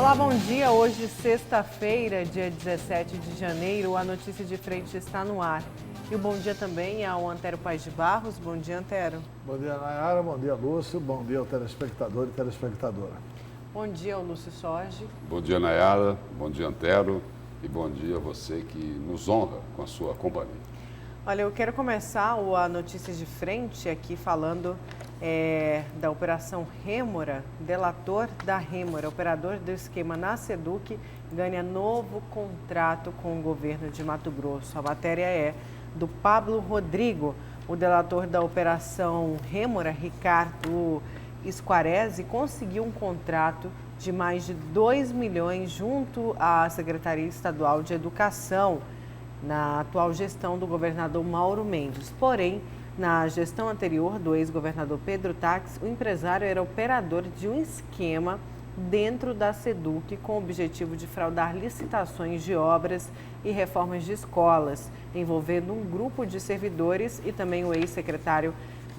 Olá, bom dia. Hoje, sexta-feira, dia 17 de janeiro, a Notícia de Frente está no ar. E o bom dia também é ao Antero Paes de Barros. Bom dia, Antero. Bom dia, Nayara. Bom dia, Lúcio. Bom dia ao telespectador e telespectadora. Bom dia ao Lúcio Sorge. Bom dia, Nayara. Bom dia, Antero. E bom dia a você que nos honra com a sua companhia. Olha, eu quero começar a Notícias de Frente aqui falando da Operação Rêmora. Delator da Rêmora, operador do esquema na SEDUC, ganha novo contrato com o governo de Mato Grosso. A matéria é do Pablo Rodrigo. O delator da Operação Rêmora, Ricardo Squarese, conseguiu um contrato de mais de 2 milhões junto à Secretaria Estadual de Educação, na atual gestão do governador Mauro Mendes. Porém, na gestão anterior do ex-governador Pedro Táxi, o empresário era operador de um esquema dentro da SEDUC com o objetivo de fraudar licitações de obras e reformas de escolas, envolvendo um grupo de servidores e também o ex-secretário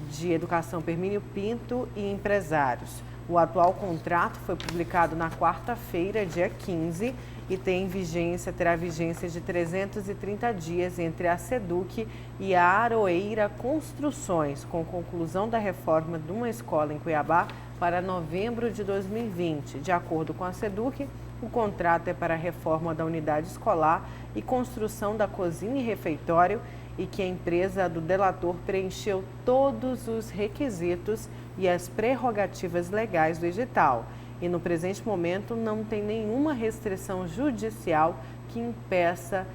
de Educação Permínio Pinto e empresários. O atual contrato foi publicado na quarta-feira, dia 15, e terá vigência de 330 dias entre a SEDUC e a Aroeira Construções, com conclusão da reforma de uma escola em Cuiabá para novembro de 2020. De acordo com a SEDUC, o contrato é para a reforma da unidade escolar e construção da cozinha e refeitório, e que a empresa do delator preencheu todos os requisitos e as prerrogativas legais do edital. E no presente momento não tem nenhuma restrição judicial que impeça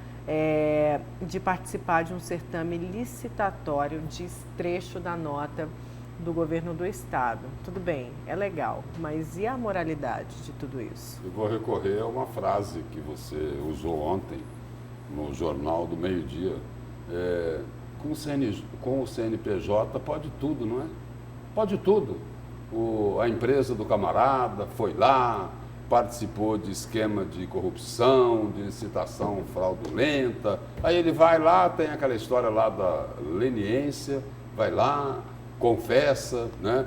de participar de um certame licitatório, diz trecho da nota do governo do estado. Tudo bem, é legal, mas e a moralidade de tudo isso? Eu vou recorrer a uma frase que você usou ontem no Jornal do Meio-Dia. Com o CNPJ pode tudo, não é? Pode tudo. A empresa do camarada foi lá, participou de esquema de corrupção, de licitação fraudulenta. Aí ele vai lá, tem aquela história lá da leniência, vai lá, confessa, né?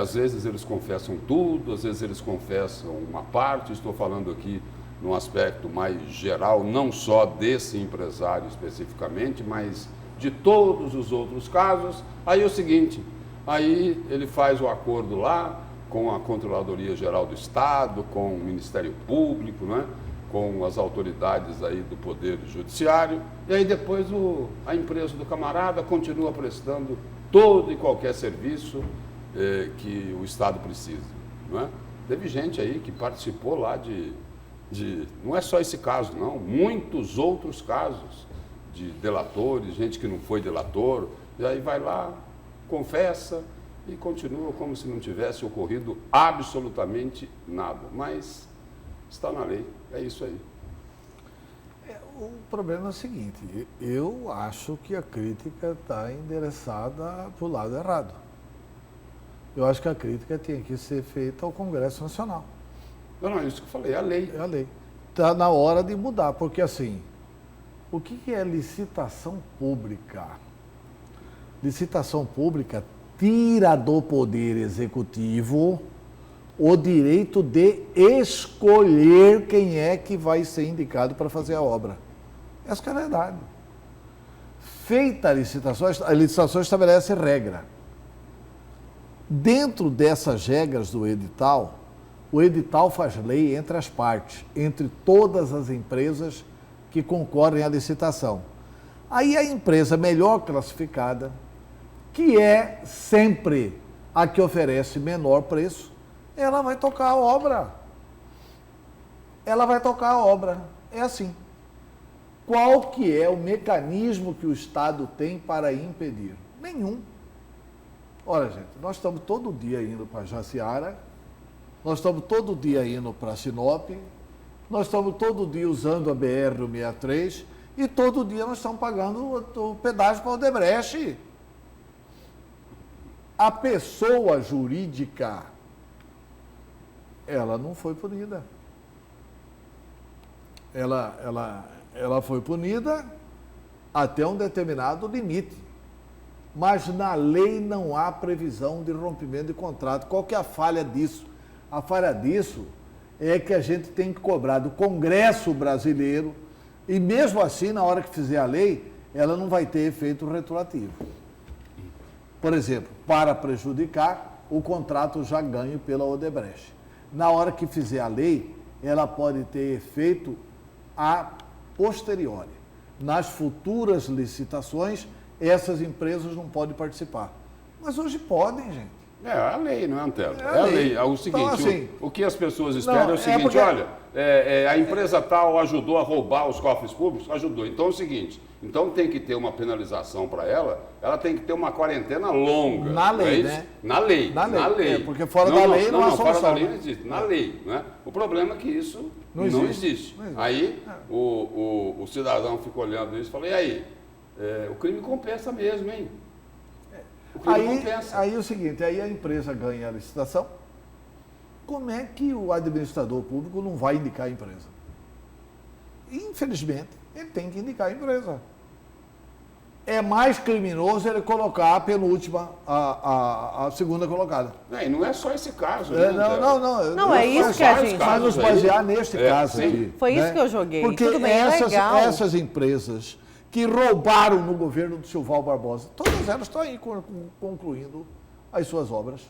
Às vezes eles confessam tudo, às vezes eles confessam uma parte. Estou falando aqui num aspecto mais geral, não só desse empresário especificamente, mas de todos os outros casos. Aí é o seguinte, aí ele faz o acordo lá com a Controladoria Geral do Estado, com o Ministério Público, né, com as autoridades aí do Poder Judiciário, e aí depois a empresa do camarada continua prestando todo e qualquer serviço que o Estado precisa. Não é? Teve gente aí que participou lá não é só esse caso, não, muitos outros casos de delatores, gente que não foi delator, e aí vai lá, confessa e continua como se não tivesse ocorrido absolutamente nada. Mas está na lei, é isso aí. O problema é o seguinte, eu acho que a crítica está endereçada para o lado errado. Eu acho que a crítica tem que ser feita ao Congresso Nacional. Não, é isso que eu falei, é a lei. É a lei. Está na hora de mudar, porque assim, o que é licitação pública? Licitação pública tira do Poder Executivo o direito de escolher quem é que vai ser indicado para fazer a obra. Essa é a verdade. Feita a licitação estabelece regra. Dentro dessas regras do edital, o edital faz lei entre as partes, entre todas as empresas que concorrem à licitação. Aí a empresa melhor classificada, que é sempre a que oferece menor preço, ela vai tocar a obra. Ela vai tocar a obra. É assim. Qual que é o mecanismo que o Estado tem para impedir? Nenhum. Olha, gente, nós estamos todo dia indo para Jaciara, nós estamos todo dia indo para Sinop, nós estamos todo dia usando a BR-163 e todo dia nós estamos pagando o pedágio para o Odebrecht. A pessoa jurídica, ela não foi punida. Ela foi punida até um determinado limite. Mas na lei não há previsão de rompimento de contrato. Qual que é a falha disso? A falha disso é que a gente tem que cobrar do Congresso brasileiro, e mesmo assim, na hora que fizer a lei, ela não vai ter efeito retroativo. Por exemplo, para prejudicar o contrato já ganho pela Odebrecht. Na hora que fizer a lei, ela pode ter efeito a posteriori. Nas futuras licitações, essas empresas não podem participar. Mas hoje podem, gente. É a lei, não é, Antero? É a lei. É o seguinte, Então, assim, o que as pessoas esperam é o seguinte, porque... olha, a empresa tal ajudou a roubar os cofres públicos? Ajudou. Então é o seguinte, então tem que ter uma penalização para ela tem que ter uma quarentena longa. Na lei, não é isso? né? Na lei. Na lei. É, porque fora não, da lei não há solução. Fora da lei não existe. Na lei. Né? O problema é que isso não existe. Aí o cidadão fica olhando isso e fala, e aí? O crime compensa mesmo, hein? O crime compensa. Aí é o seguinte, aí a empresa ganha a licitação, como é que o administrador público não vai indicar a empresa? Infelizmente, ele tem que indicar a empresa. É mais criminoso ele colocar a penúltima, a segunda colocada. E não é só esse caso. Não, é isso que a gente vai nos basear neste caso sim. aqui. Foi isso que eu joguei. Porque tudo bem, legal. essas empresas que roubaram no governo do Silval Barbosa, todas elas estão aí concluindo as suas obras.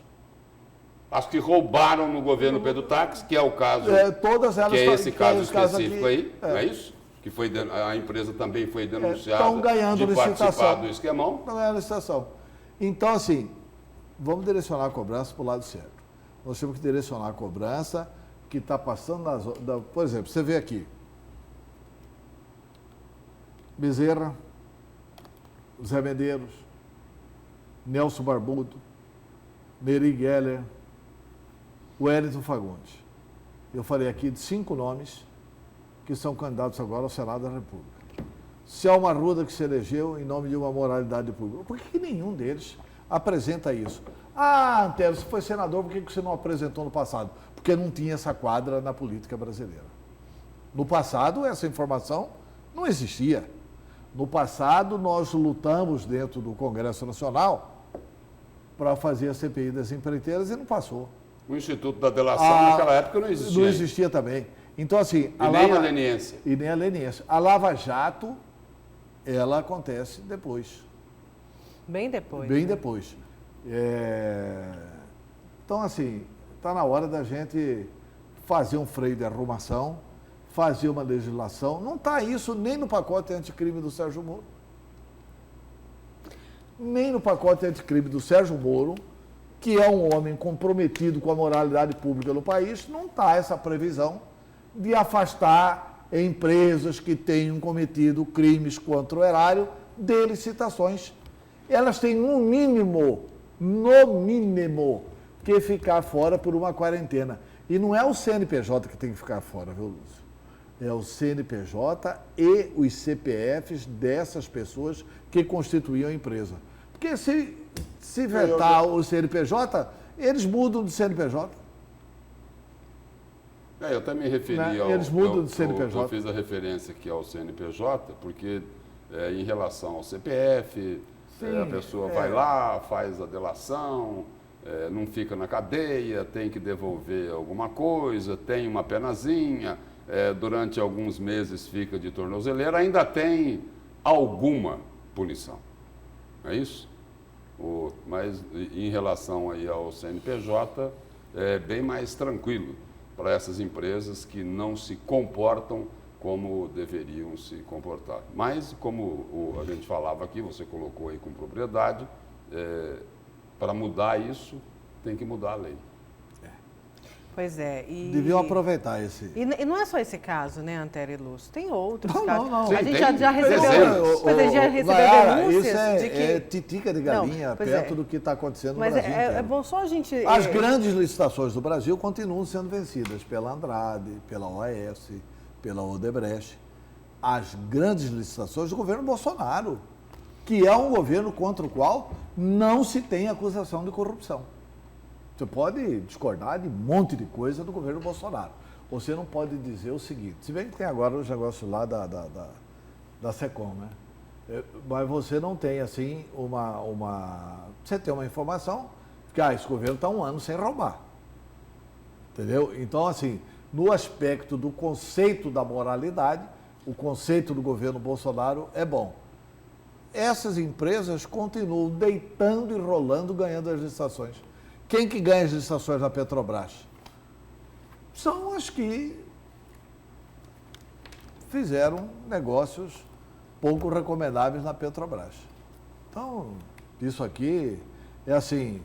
As que roubaram no governo Pedro Taques, que é o caso, todas elas que é esse caso aqui, específico aí, não é isso? Que a empresa também foi denunciada estão ganhando de participar licitação. do esquemão. Estão ganhando licitação. Então, assim, vamos direcionar a cobrança para o lado certo. Nós temos que direcionar a cobrança que está passando por exemplo, você vê aqui, Bezerra, Zé Medeiros, Nelson Barbudo, Neri Geller, Wellington Fagundes. Eu falei aqui de 5 nomes que são candidatos agora ao Senado da República. Selma Arruda, que se elegeu em nome de uma moralidade pública. Por que nenhum deles apresenta isso? Ah, Antero, você foi senador, por que você não apresentou no passado? Porque não tinha essa quadra na política brasileira. No passado, essa informação não existia. No passado, nós lutamos dentro do Congresso Nacional para fazer a CPI das empreiteiras e não passou. O Instituto da Delação, naquela época, não existia. Não existia também. Então, assim... nem a leniência. E nem a leniência. A Lava Jato, ela acontece depois. Bem depois. Bem depois. Então, assim, está na hora da gente fazer um freio de arrumação, fazer uma legislação. Não está isso nem no pacote anticrime do Sérgio Moro. Nem no pacote anticrime do Sérgio Moro, que é um homem comprometido com a moralidade pública no país, não está essa previsão de afastar empresas que tenham cometido crimes contra o erário de licitações. Elas têm, no mínimo, que ficar fora por uma quarentena. E não é o CNPJ que tem que ficar fora, viu, Lúcio? É o CNPJ e os CPFs dessas pessoas que constituíam a empresa. Porque se vetar o CNPJ, eles mudam de CNPJ. Eu até me referi eles mudam de CNPJ. Eu fiz a referência aqui ao CNPJ, porque em relação ao CPF, a pessoa vai lá, faz a delação, não fica na cadeia, tem que devolver alguma coisa, tem uma penazinha, durante alguns meses fica de tornozeleira, ainda tem alguma punição. É isso? Mas em relação aí ao CNPJ, é bem mais tranquilo para essas empresas que não se comportam como deveriam se comportar. Mas, como a gente falava aqui, você colocou aí com propriedade, para mudar isso, tem que mudar a lei. Pois é. Deviam aproveitar esse... E não é só esse caso, né, Antero e Lúcio? Tem outros casos. Não. A gente já recebeu, mas a gente já recebeu denúncias de que... é titica de galinha perto do que está acontecendo no Brasil inteiro. É bom só a gente... As grandes licitações do Brasil continuam sendo vencidas pela Andrade, pela OAS, pela Odebrecht. As grandes licitações do governo Bolsonaro, que é um governo contra o qual não se tem acusação de corrupção. Você pode discordar de um monte de coisa do governo Bolsonaro. Você não pode dizer o seguinte, se bem que tem agora o negócio lá da SECOM, né? Mas você não tem, assim, Você tem uma informação que esse governo está 1 ano sem roubar. Entendeu? Então, assim, no aspecto do conceito da moralidade, o conceito do governo Bolsonaro é bom. Essas empresas continuam deitando e rolando, ganhando as licitações. Quem que ganha as licitações na Petrobras? São as que fizeram negócios pouco recomendáveis na Petrobras. Então, isso aqui é assim,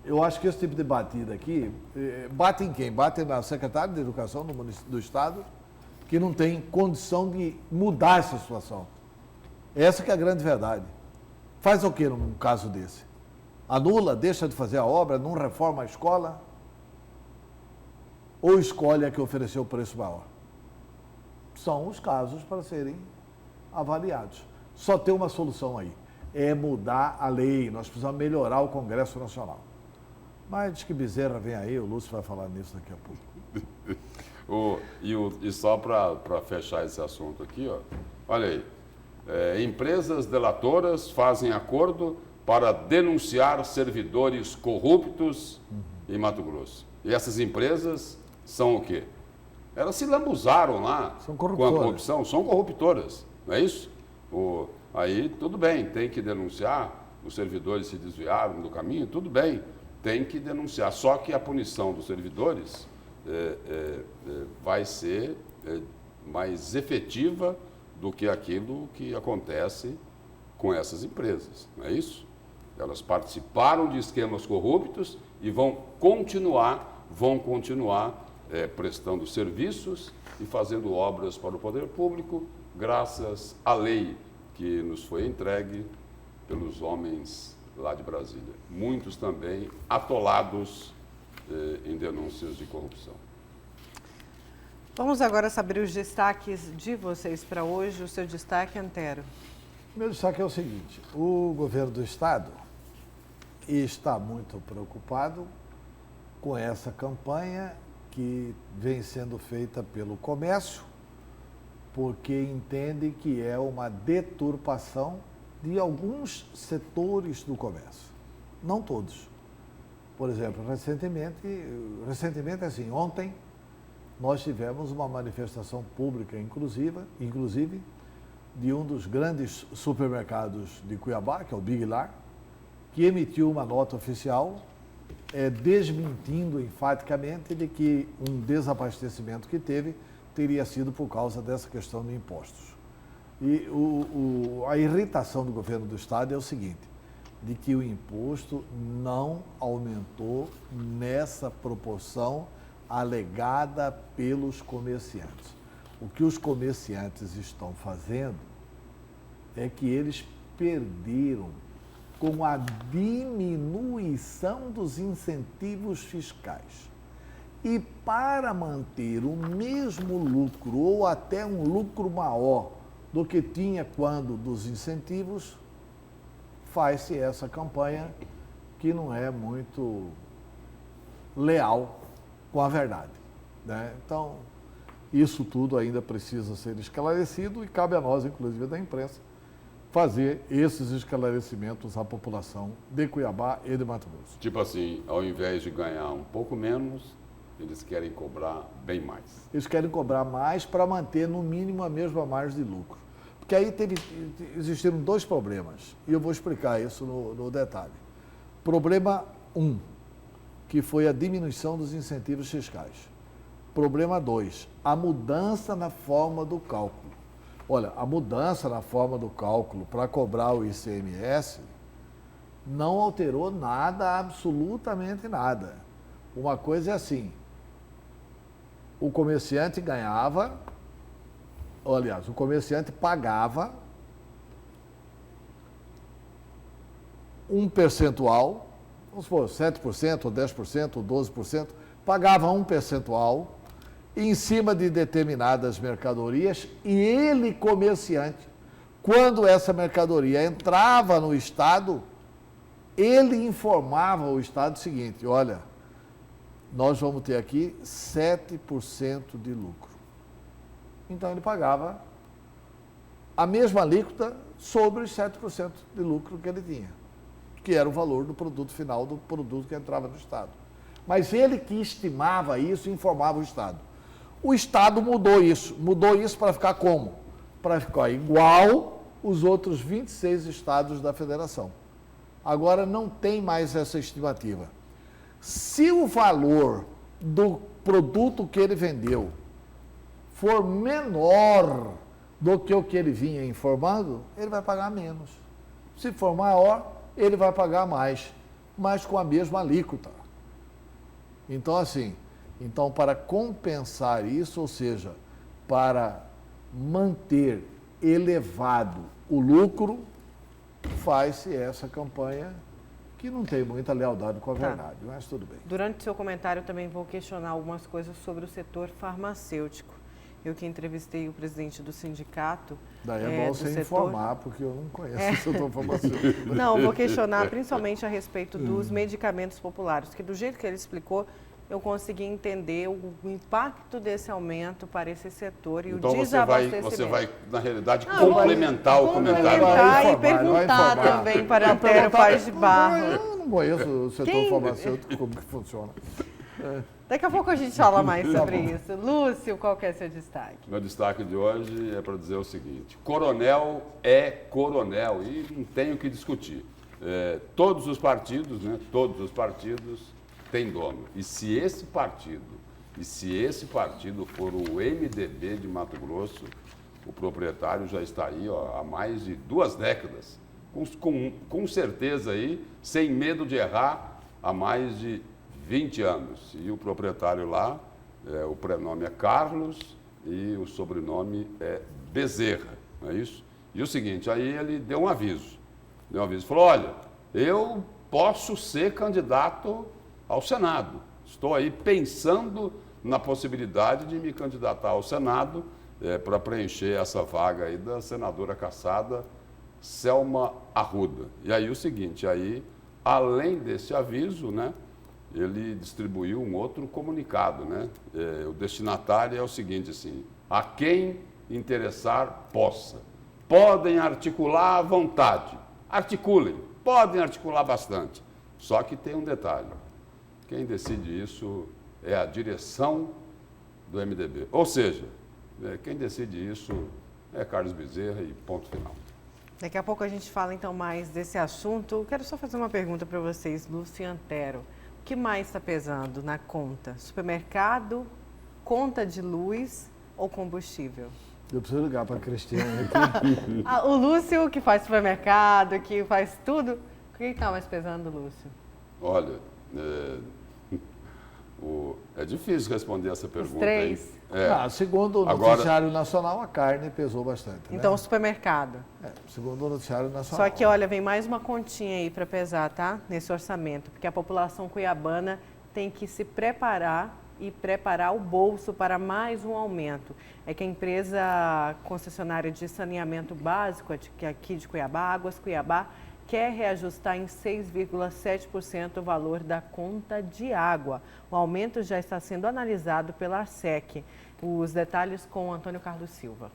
eu acho que esse tipo de batida aqui, bate em quem? Bate na secretária de Educação do Estado, que não tem condição de mudar essa situação. Essa que é a grande verdade. Faz o que num caso desse? Anula, deixa de fazer a obra, não reforma a escola? Ou escolhe a que ofereceu o preço maior? São os casos para serem avaliados. Só tem uma solução aí, é mudar a lei. Nós precisamos melhorar o Congresso Nacional. Mas diz que Bezerra vem aí, o Lúcio vai falar nisso daqui a pouco. E só para fechar esse assunto aqui, ó, olha aí, empresas delatoras fazem acordo para denunciar servidores corruptos em Mato Grosso. E essas empresas são o quê? Elas se lambuzaram lá com a corrupção, são corruptoras, não é isso? Aí tudo bem, tem que denunciar, os servidores se desviaram do caminho, tudo bem, tem que denunciar. Só que a punição dos servidores vai ser mais efetiva do que aquilo que acontece com essas empresas, não é isso? Elas participaram de esquemas corruptos e vão continuar prestando serviços e fazendo obras para o poder público, graças à lei que nos foi entregue pelos homens lá de Brasília. Muitos também atolados em denúncias de corrupção. Vamos agora saber os destaques de vocês para hoje. O seu destaque, Antero. O meu destaque é o seguinte: o governo do Estado está muito preocupado com essa campanha que vem sendo feita pelo comércio, porque entende que é uma deturpação de alguns setores do comércio, não todos. Por exemplo, recentemente assim, ontem nós tivemos uma manifestação pública inclusive de um dos grandes supermercados de Cuiabá, que é o Big Lar, que emitiu uma nota oficial desmentindo enfaticamente de que um desabastecimento que teve teria sido por causa dessa questão de impostos. E a irritação do governo do Estado é o seguinte, de que o imposto não aumentou nessa proporção alegada pelos comerciantes. O que os comerciantes estão fazendo é que eles perderam com a diminuição dos incentivos fiscais. E para manter o mesmo lucro ou até um lucro maior do que tinha quando dos incentivos, faz-se essa campanha que não é muito leal com a verdade, né? Então, isso tudo ainda precisa ser esclarecido e cabe a nós, inclusive da imprensa, fazer esses esclarecimentos à população de Cuiabá e de Mato Grosso. Tipo assim, ao invés de ganhar um pouco menos, eles querem cobrar bem mais. Eles querem cobrar mais para manter, no mínimo, a mesma margem de lucro. Porque aí existiram dois problemas, e eu vou explicar isso no detalhe. Problema 1, que foi a diminuição dos incentivos fiscais. Problema 2, a mudança na forma do cálculo. Olha, a mudança na forma do cálculo para cobrar o ICMS não alterou nada, absolutamente nada. Uma coisa é assim, o comerciante ganhava, aliás, o comerciante pagava um percentual, vamos supor, 7%, ou 10%, ou 12%, pagava um percentual em cima de determinadas mercadorias e ele, comerciante, quando essa mercadoria entrava no Estado, ele informava o Estado o seguinte: olha, nós vamos ter aqui 7% de lucro. Então ele pagava a mesma alíquota sobre os 7% de lucro que ele tinha, que era o valor do produto final do produto que entrava no Estado. Mas ele que estimava isso e informava o Estado. O Estado mudou isso para ficar como? Para ficar igual os outros 26 estados da federação. Agora não tem mais essa estimativa. Se o valor do produto que ele vendeu for menor do que o que ele vinha informando, ele vai pagar menos. Se for maior, ele vai pagar mais, mas com a mesma alíquota. Então, assim, para compensar isso, ou seja, para manter elevado o lucro, faz-se essa campanha que não tem muita lealdade com a verdade, mas tudo bem. Durante o seu comentário, eu também vou questionar algumas coisas sobre o setor farmacêutico. Eu que entrevistei o presidente do sindicato. Daí é bom você informar, porque eu não conheço o setor farmacêutico. Não, vou questionar principalmente a respeito dos medicamentos populares, que do jeito que ele explicou, eu consegui entender o impacto desse aumento para esse setor e então o desabastecimento. Você vai, na realidade, complementar o comentário. E perguntar também para Antero Paz de Barro. Eu não conheço o setor farmacêutico, como que funciona. Daqui a pouco a gente fala mais sobre isso. Lúcio, qual que é seu destaque? Meu destaque de hoje é para dizer o seguinte: coronel é coronel e não tem o que discutir. Todos os partidos têm dono. E se esse partido for o MDB de Mato Grosso, o proprietário já está aí há mais de 2 décadas. Com certeza aí, sem medo de errar, há mais de 20 anos. E o proprietário lá, o prenome é Carlos e o sobrenome é Bezerra, não é isso? E o seguinte, aí ele deu um aviso. Falou, olha, eu posso ser candidato ao Senado. Estou aí pensando na possibilidade de me candidatar ao Senado para preencher essa vaga aí da senadora cassada Selma Arruda. E aí o seguinte, aí, além desse aviso, né, ele distribuiu um outro comunicado, né? O destinatário é o seguinte, assim, a quem interessar possa. Podem articular à vontade. Articulem, podem articular bastante. Só que tem um detalhe. Quem decide isso é a direção do MDB. Ou seja, quem decide isso é Carlos Bezerra e ponto final. Daqui a pouco a gente fala então mais desse assunto. Eu quero só fazer uma pergunta para vocês, Lúcio e Antero. O que mais está pesando na conta? Supermercado, conta de luz ou combustível? Eu preciso ligar para a Cristiane aqui. O Lúcio, que faz supermercado, que faz tudo. O que está mais pesando, Lúcio? Olha, é difícil responder essa pergunta. Os 3? Segundo o Noticiário Nacional, a carne pesou bastante. Então, né? o supermercado. Segundo o Noticiário Nacional. Só que, olha, vem mais uma continha aí para pesar, tá? Nesse orçamento, porque a população cuiabana tem que se preparar e preparar o bolso para mais um aumento. É que a empresa concessionária de saneamento básico aqui de Cuiabá, Águas Cuiabá, quer reajustar em 6,7% o valor da conta de água. O aumento já está sendo analisado pela ARSEC. Os detalhes com Antônio Carlos Silva.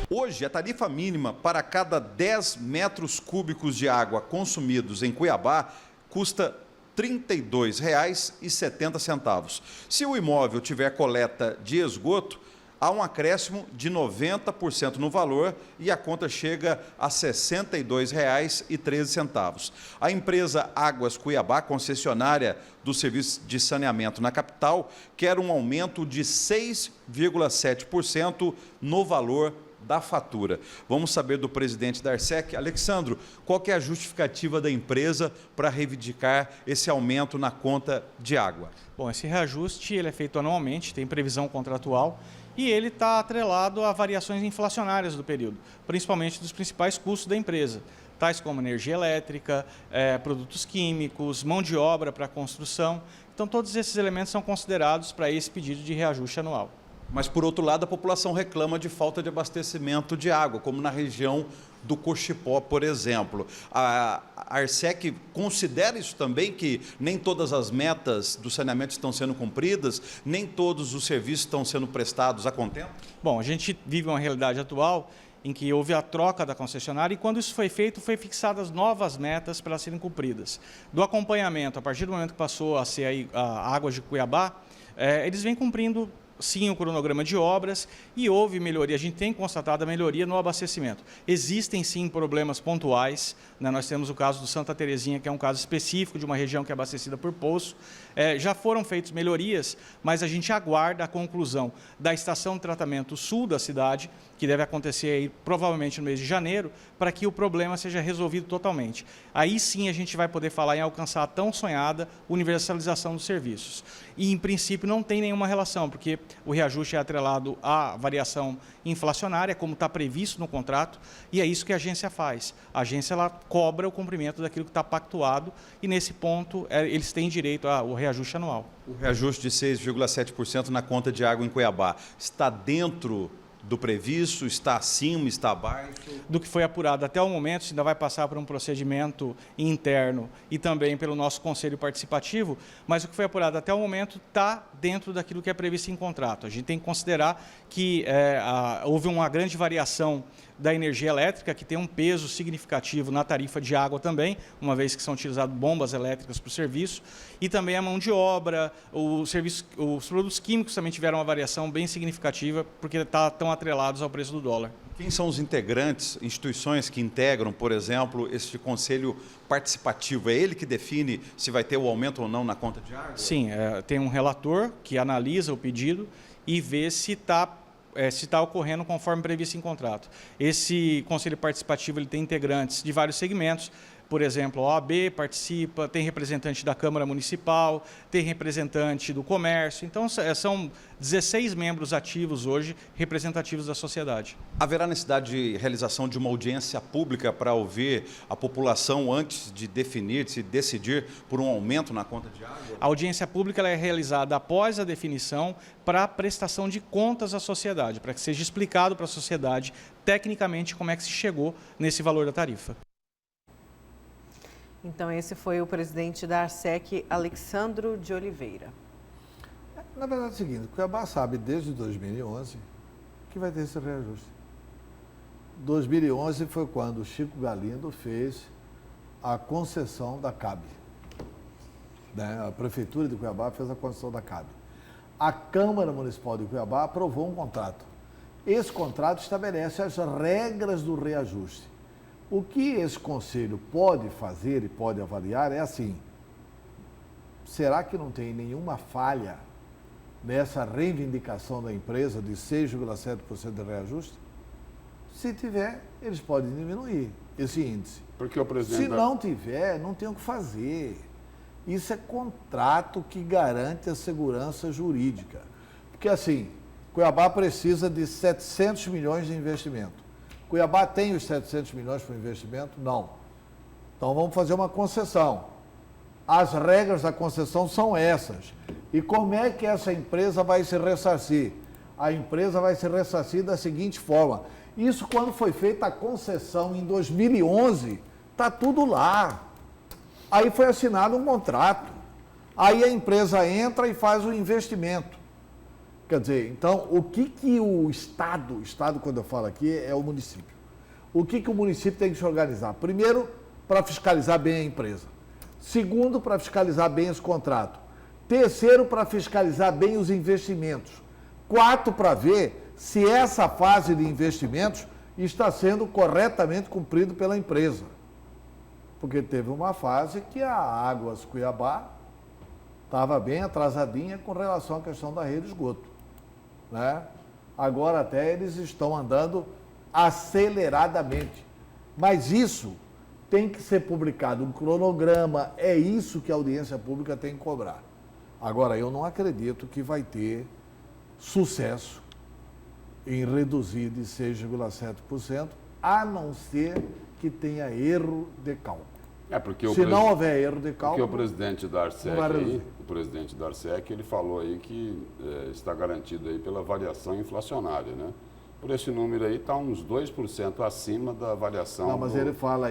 Hoje, a tarifa mínima para cada 10 metros cúbicos de água consumidos em Cuiabá custa R$ 32,70. Se o imóvel tiver coleta de esgoto, há um acréscimo de 90% no valor e a conta chega a R$ 62,13. A empresa Águas Cuiabá, concessionária do serviço de saneamento na capital, quer um aumento de 6,7% no valor da fatura. Vamos saber do presidente da ARSEC. Alexandro, qual que é a justificativa da empresa para reivindicar esse aumento na conta de água? Bom, esse reajuste ele é feito anualmente, tem previsão contratual e ele está atrelado a variações inflacionárias do período, principalmente dos principais custos da empresa, tais como energia elétrica, produtos químicos, mão de obra para construção. Então, todos esses elementos são considerados para esse pedido de reajuste anual. Mas, por outro lado, a população reclama de falta de abastecimento de água, como na região do Cochipó, por exemplo. A ARSEC considera isso também, que nem todas as metas do saneamento estão sendo cumpridas, nem todos os serviços estão sendo prestados a contento? Bom, a gente vive uma realidade atual em que houve a troca da concessionária, e quando isso foi feito, foi fixadas novas metas para serem cumpridas. Do acompanhamento, a partir do momento que passou a ser aí a Águas de Cuiabá, eles vêm cumprindo sim o cronograma de obras e houve melhoria, a gente tem constatado a melhoria no abastecimento. Existem sim problemas pontuais, né? Nós temos o caso do Santa Terezinha, que é um caso específico de uma região que é abastecida por poço. Já foram feitas melhorias, mas a gente aguarda a conclusão da estação de tratamento sul da cidade, que deve acontecer aí, provavelmente no mês de janeiro, para que o problema seja resolvido totalmente. Aí sim a gente vai poder falar em alcançar a tão sonhada universalização dos serviços. E, em princípio, não tem nenhuma relação, porque o reajuste é atrelado à variação inflacionária, como está previsto no contrato, e é isso que a agência faz. A agência ela cobra o cumprimento daquilo que está pactuado e, nesse ponto, eles têm direito ao reajuste anual. O reajuste de 6,7% na conta de água em Cuiabá está dentro do previsto, está acima, está abaixo? Do que foi apurado até o momento, ainda vai passar por um procedimento interno e também pelo nosso conselho participativo, mas o que foi apurado até o momento está dentro daquilo que é previsto em contrato. A gente tem que considerar que houve uma grande variação da energia elétrica, que tem um peso significativo na tarifa de água também, uma vez que são utilizadas bombas elétricas para o serviço, e também a mão de obra, os produtos químicos também tiveram uma variação bem significativa, porque estão atrelados ao preço do dólar. Quem são os integrantes, instituições que integram, por exemplo, este conselho participativo? É ele que define se vai ter o aumento ou não na conta de água? Sim, tem um relator que analisa o pedido e vê se está ocorrendo conforme previsto em contrato. Esse conselho participativo ele tem integrantes de vários segmentos. Por exemplo, a OAB participa, tem representante da Câmara Municipal, tem representante do comércio. Então, são 16 membros ativos hoje, representativos da sociedade. Haverá necessidade de realização de uma audiência pública para ouvir a população antes de definir, de se decidir por um aumento na conta de água? A audiência pública ela é realizada após a definição para a prestação de contas à sociedade, para que seja explicado para a sociedade tecnicamente como é que se chegou nesse valor da tarifa. Então, esse foi o presidente da Arsec, Alexandro de Oliveira. Na verdade é o seguinte, o Cuiabá sabe desde 2011 que vai ter esse reajuste. 2011 foi quando o Chico Galindo fez a concessão da CAB. Né? A Prefeitura de Cuiabá fez a concessão da CAB. A Câmara Municipal de Cuiabá aprovou um contrato. Esse contrato estabelece as regras do reajuste. O que esse conselho pode fazer e pode avaliar é assim, será que não tem nenhuma falha nessa reivindicação da empresa de 6,7% de reajuste? Se tiver, eles podem diminuir esse índice. Porque o presidente... Se não tiver, não tem o que fazer. Isso é contrato que garante a segurança jurídica. Porque assim, Cuiabá precisa de 700 milhões de investimento. Cuiabá tem os 700 milhões para o investimento? Não. Então vamos fazer uma concessão. As regras da concessão são essas. E como é que essa empresa vai se ressarcir? A empresa vai se ressarcir da seguinte forma. Isso quando foi feita a concessão em 2011, está tudo lá. Aí foi assinado um contrato. Aí a empresa entra e faz o investimento. Quer dizer, então, o que o Estado quando eu falo aqui, é o município. O que o município tem que se organizar? Primeiro, para fiscalizar bem a empresa. Segundo, para fiscalizar bem esse contrato. Terceiro, para fiscalizar bem os investimentos. Quarto, para ver se essa fase de investimentos está sendo corretamente cumprida pela empresa. Porque teve uma fase que a Águas Cuiabá estava bem atrasadinha com relação à questão da rede de esgoto. Né? Agora até eles estão andando aceleradamente. Mas isso tem que ser publicado, um cronograma, é isso que a audiência pública tem que cobrar. Agora, eu não acredito que vai ter sucesso em reduzir de 6,7%, a não ser que tenha erro de cálculo. Se não houver erro de cálculo... Porque o presidente da Arsec, ele falou aí que está garantido aí pela variação inflacionária, né? Por esse número aí está uns 2% acima da variação do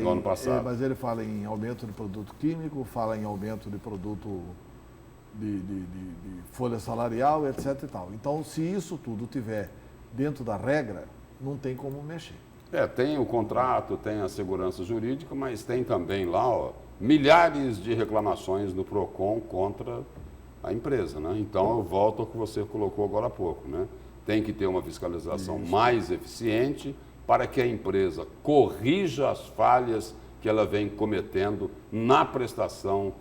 ano passado. Mas ele fala em aumento de produto químico, fala em aumento de produto de folha salarial, etc. e tal. Então, se isso tudo tiver dentro da regra, não tem como mexer. Tem o contrato, tem a segurança jurídica, mas tem também lá milhares de reclamações no PROCON contra a empresa, né? Então eu volto ao que você colocou agora há pouco, né? Tem que ter uma fiscalização mais eficiente para que a empresa corrija as falhas que ela vem cometendo na prestação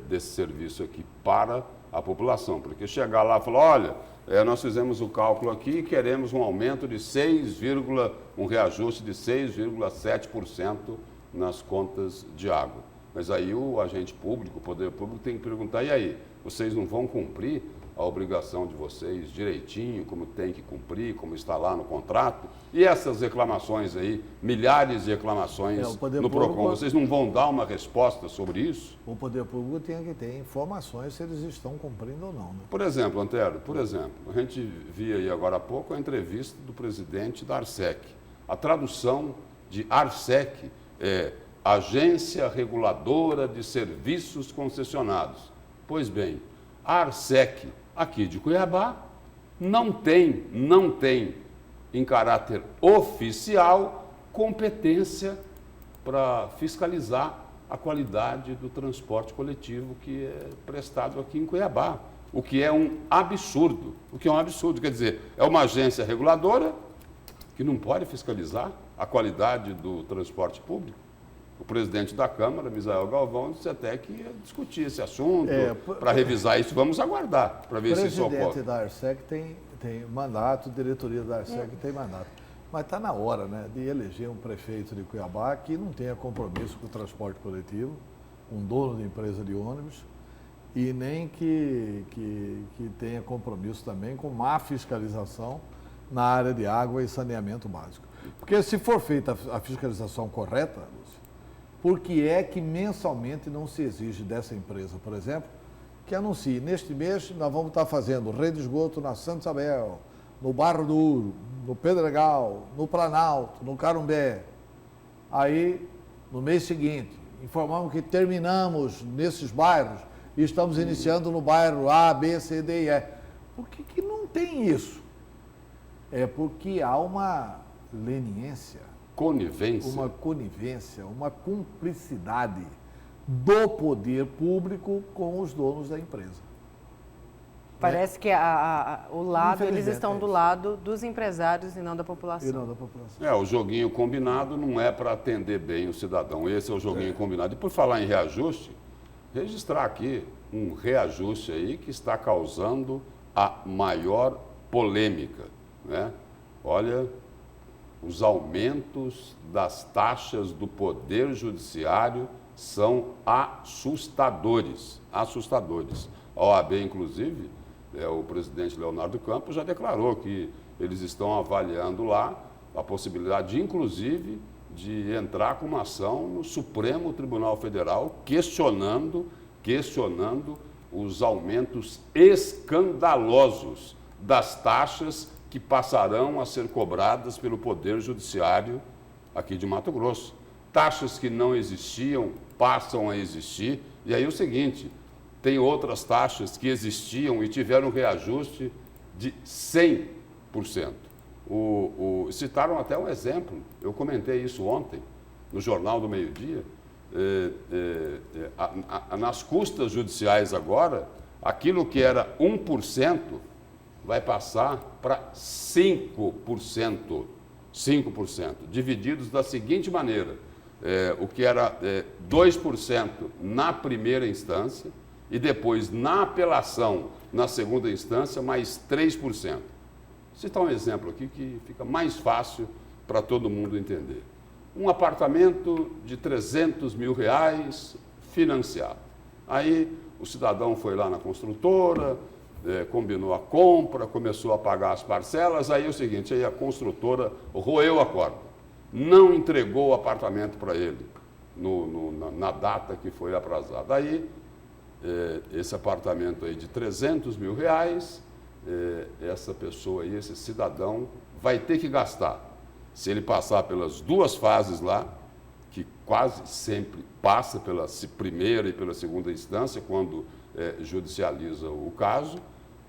desse serviço aqui para a população. Porque chegar lá e falar, olha, nós fizemos o cálculo aqui e queremos um aumento de um reajuste de 6,7% nas contas de água. Mas aí o agente público, o poder público tem que perguntar, e aí, vocês não vão cumprir a obrigação de vocês direitinho, como tem que cumprir, como está lá no contrato? E essas reclamações aí, milhares de reclamações no PROCON, vocês não vão dar uma resposta sobre isso? O poder público tem que ter informações se eles estão cumprindo ou não. Né? Por exemplo, Antero, a gente via aí agora há pouco a entrevista do presidente da ARSEC. A tradução de ARSEC é Agência Reguladora de Serviços Concessionados. Pois bem, a ARSEC aqui de Cuiabá não tem, em caráter oficial, competência para fiscalizar a qualidade do transporte coletivo que é prestado aqui em Cuiabá. O que é um absurdo. Quer dizer, é uma agência reguladora que não pode fiscalizar a qualidade do transporte público. O presidente da Câmara, Misael Galvão, disse até que ia discutir esse assunto, para revisar isso. Vamos aguardar para ver se isso ocorre. O presidente da ARSEC tem mandato, a diretoria da ARSEC tem mandato. Mas está na hora, né, de eleger um prefeito de Cuiabá que não tenha compromisso com o transporte coletivo, um dono de empresa de ônibus, e nem que tenha compromisso também com má fiscalização na área de água e saneamento básico. Porque se for feita a fiscalização correta, Lúcio, por que é que mensalmente não se exige dessa empresa, por exemplo, que anuncie, neste mês nós vamos estar fazendo rede de esgoto na Santa Isabel, no Barro Duro, no Pedregal, no Planalto, no Carumbé. Aí, no mês seguinte, informamos que terminamos nesses bairros e estamos iniciando no bairro A, B, C, D e E. Por que não tem isso? É porque há uma leniência. Conivência. Uma conivência, uma cumplicidade do poder público com os donos da empresa. Parece que eles estão do lado dos empresários e não da população. E não da população. O joguinho combinado não é para atender bem o cidadão. Esse é o joguinho combinado. E por falar em reajuste, registrar aqui um reajuste aí que está causando a maior polêmica, né? Olha, os aumentos das taxas do Poder Judiciário são assustadores. A OAB, inclusive, o presidente Leonardo Campos já declarou que eles estão avaliando lá a possibilidade, inclusive, de entrar com uma ação no Supremo Tribunal Federal questionando os aumentos escandalosos das taxas que passarão a ser cobradas pelo Poder Judiciário aqui de Mato Grosso. Taxas que não existiam passam a existir. E aí o seguinte, tem outras taxas que existiam e tiveram um reajuste de 100%. Citaram até um exemplo, eu comentei isso ontem, no Jornal do Meio-Dia. Nas custas judiciais agora, aquilo que era 1%, vai passar para 5%, divididos da seguinte maneira, o que era 2% na primeira instância e depois na apelação na segunda instância, mais 3%. Vou citar um exemplo aqui que fica mais fácil para todo mundo entender. Um apartamento de R$300 mil financiado. Aí o cidadão foi lá na construtora, combinou a compra, começou a pagar as parcelas, aí é o seguinte, aí a construtora roeu a corda, não entregou o apartamento para ele na data que foi aprazada. Aí, esse apartamento aí de R$300 mil, essa pessoa aí, esse cidadão, vai ter que gastar, se ele passar pelas duas fases lá, que quase sempre passa pela primeira e pela segunda instância, quando judicializa o caso,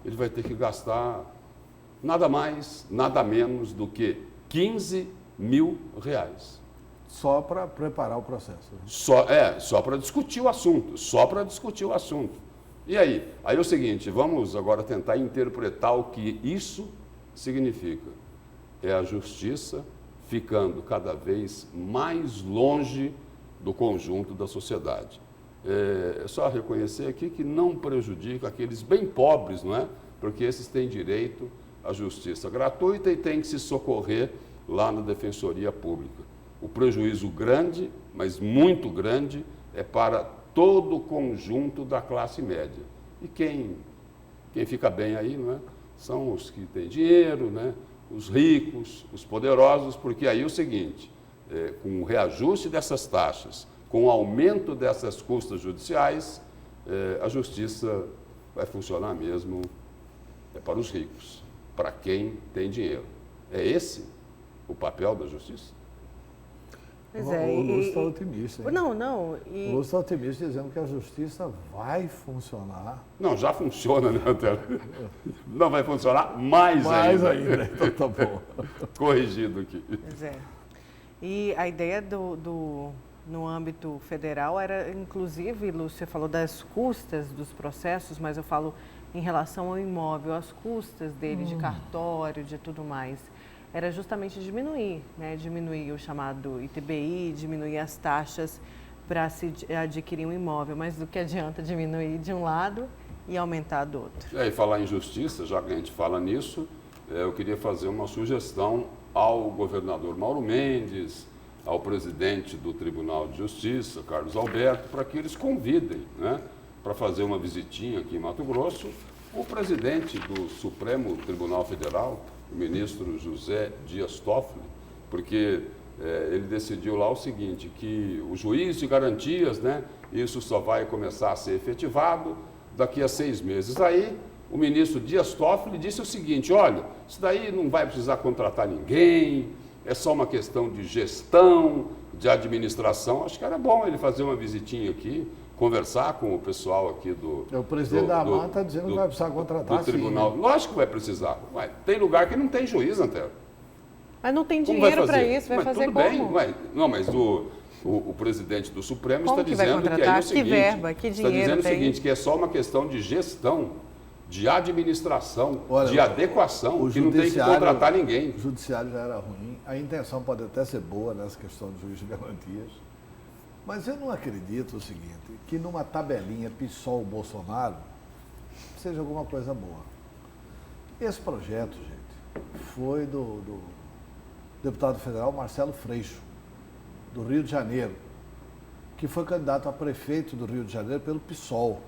ele vai ter que gastar nada mais, nada menos do que 15 R$1.000. Só para preparar o processo. Só para discutir o assunto, E aí? Aí é o seguinte, vamos agora tentar interpretar o que isso significa. É a justiça ficando cada vez mais longe do conjunto da sociedade. É só reconhecer aqui que não prejudica aqueles bem pobres, não é? Porque esses têm direito à justiça gratuita e têm que se socorrer lá na Defensoria Pública. O prejuízo grande, mas muito grande, é para todo o conjunto da classe média. E quem fica bem aí, não é? São os que têm dinheiro, né? Os ricos, os poderosos, porque aí é o seguinte, com o reajuste dessas taxas, com o aumento dessas custas judiciais, a justiça vai funcionar mesmo para os ricos, para quem tem dinheiro. É esse o papel da justiça? Pois O Lúcio está otimista. Hein? Não. O Lúcio está otimista dizendo que a justiça vai funcionar. Não, já funciona, né, Antero? Não vai funcionar mais ainda. Então tá bom. Corrigido aqui. Pois é. E a ideia no âmbito federal era, inclusive, Lúcio, você falou das custas dos processos, mas eu falo em relação ao imóvel, as custas dele, de cartório, de tudo mais. Era justamente diminuir, né? Diminuir o chamado ITBI, diminuir as taxas para se adquirir um imóvel. Mas do que adianta diminuir de um lado e aumentar do outro? E falar em justiça, já que a gente fala nisso, eu queria fazer uma sugestão ao governador Mauro Mendes, ao presidente do Tribunal de Justiça, Carlos Alberto, para que eles convidem, né, para fazer uma visitinha aqui em Mato Grosso, o presidente do Supremo Tribunal Federal, o ministro José Dias Toffoli, porque ele decidiu lá o seguinte, que o juiz de garantias, né, isso só vai começar a ser efetivado daqui a 6 meses. Aí o ministro Dias Toffoli disse o seguinte, olha, isso daí não vai precisar contratar ninguém, é só uma questão de gestão, de administração. Acho que era bom ele fazer uma visitinha aqui, conversar com o pessoal aqui do... O presidente da AMAN está dizendo que vai precisar contratar, do tribunal. Sim. Lógico que vai precisar. Ué, tem lugar que não tem juiz, Antero. Mas não tem dinheiro para isso, vai fazer tudo como? Bem. Ué, não, mas o presidente do Supremo Como está que vai dizendo que aí é contratar? o seguinte... Que verba, que dinheiro está dizendo tem? o seguinte, que é só uma questão de gestão, de administração, Olha, de adequação, que não tem que contratar ninguém. O judiciário já era ruim, a intenção pode até ser boa nessa questão do juiz de garantias, mas eu não acredito o seguinte, que numa tabelinha PSOL-Bolsonaro seja alguma coisa boa. Esse projeto, gente, foi do deputado federal Marcelo Freixo, do Rio de Janeiro, que foi candidato a prefeito do Rio de Janeiro pelo PSOL.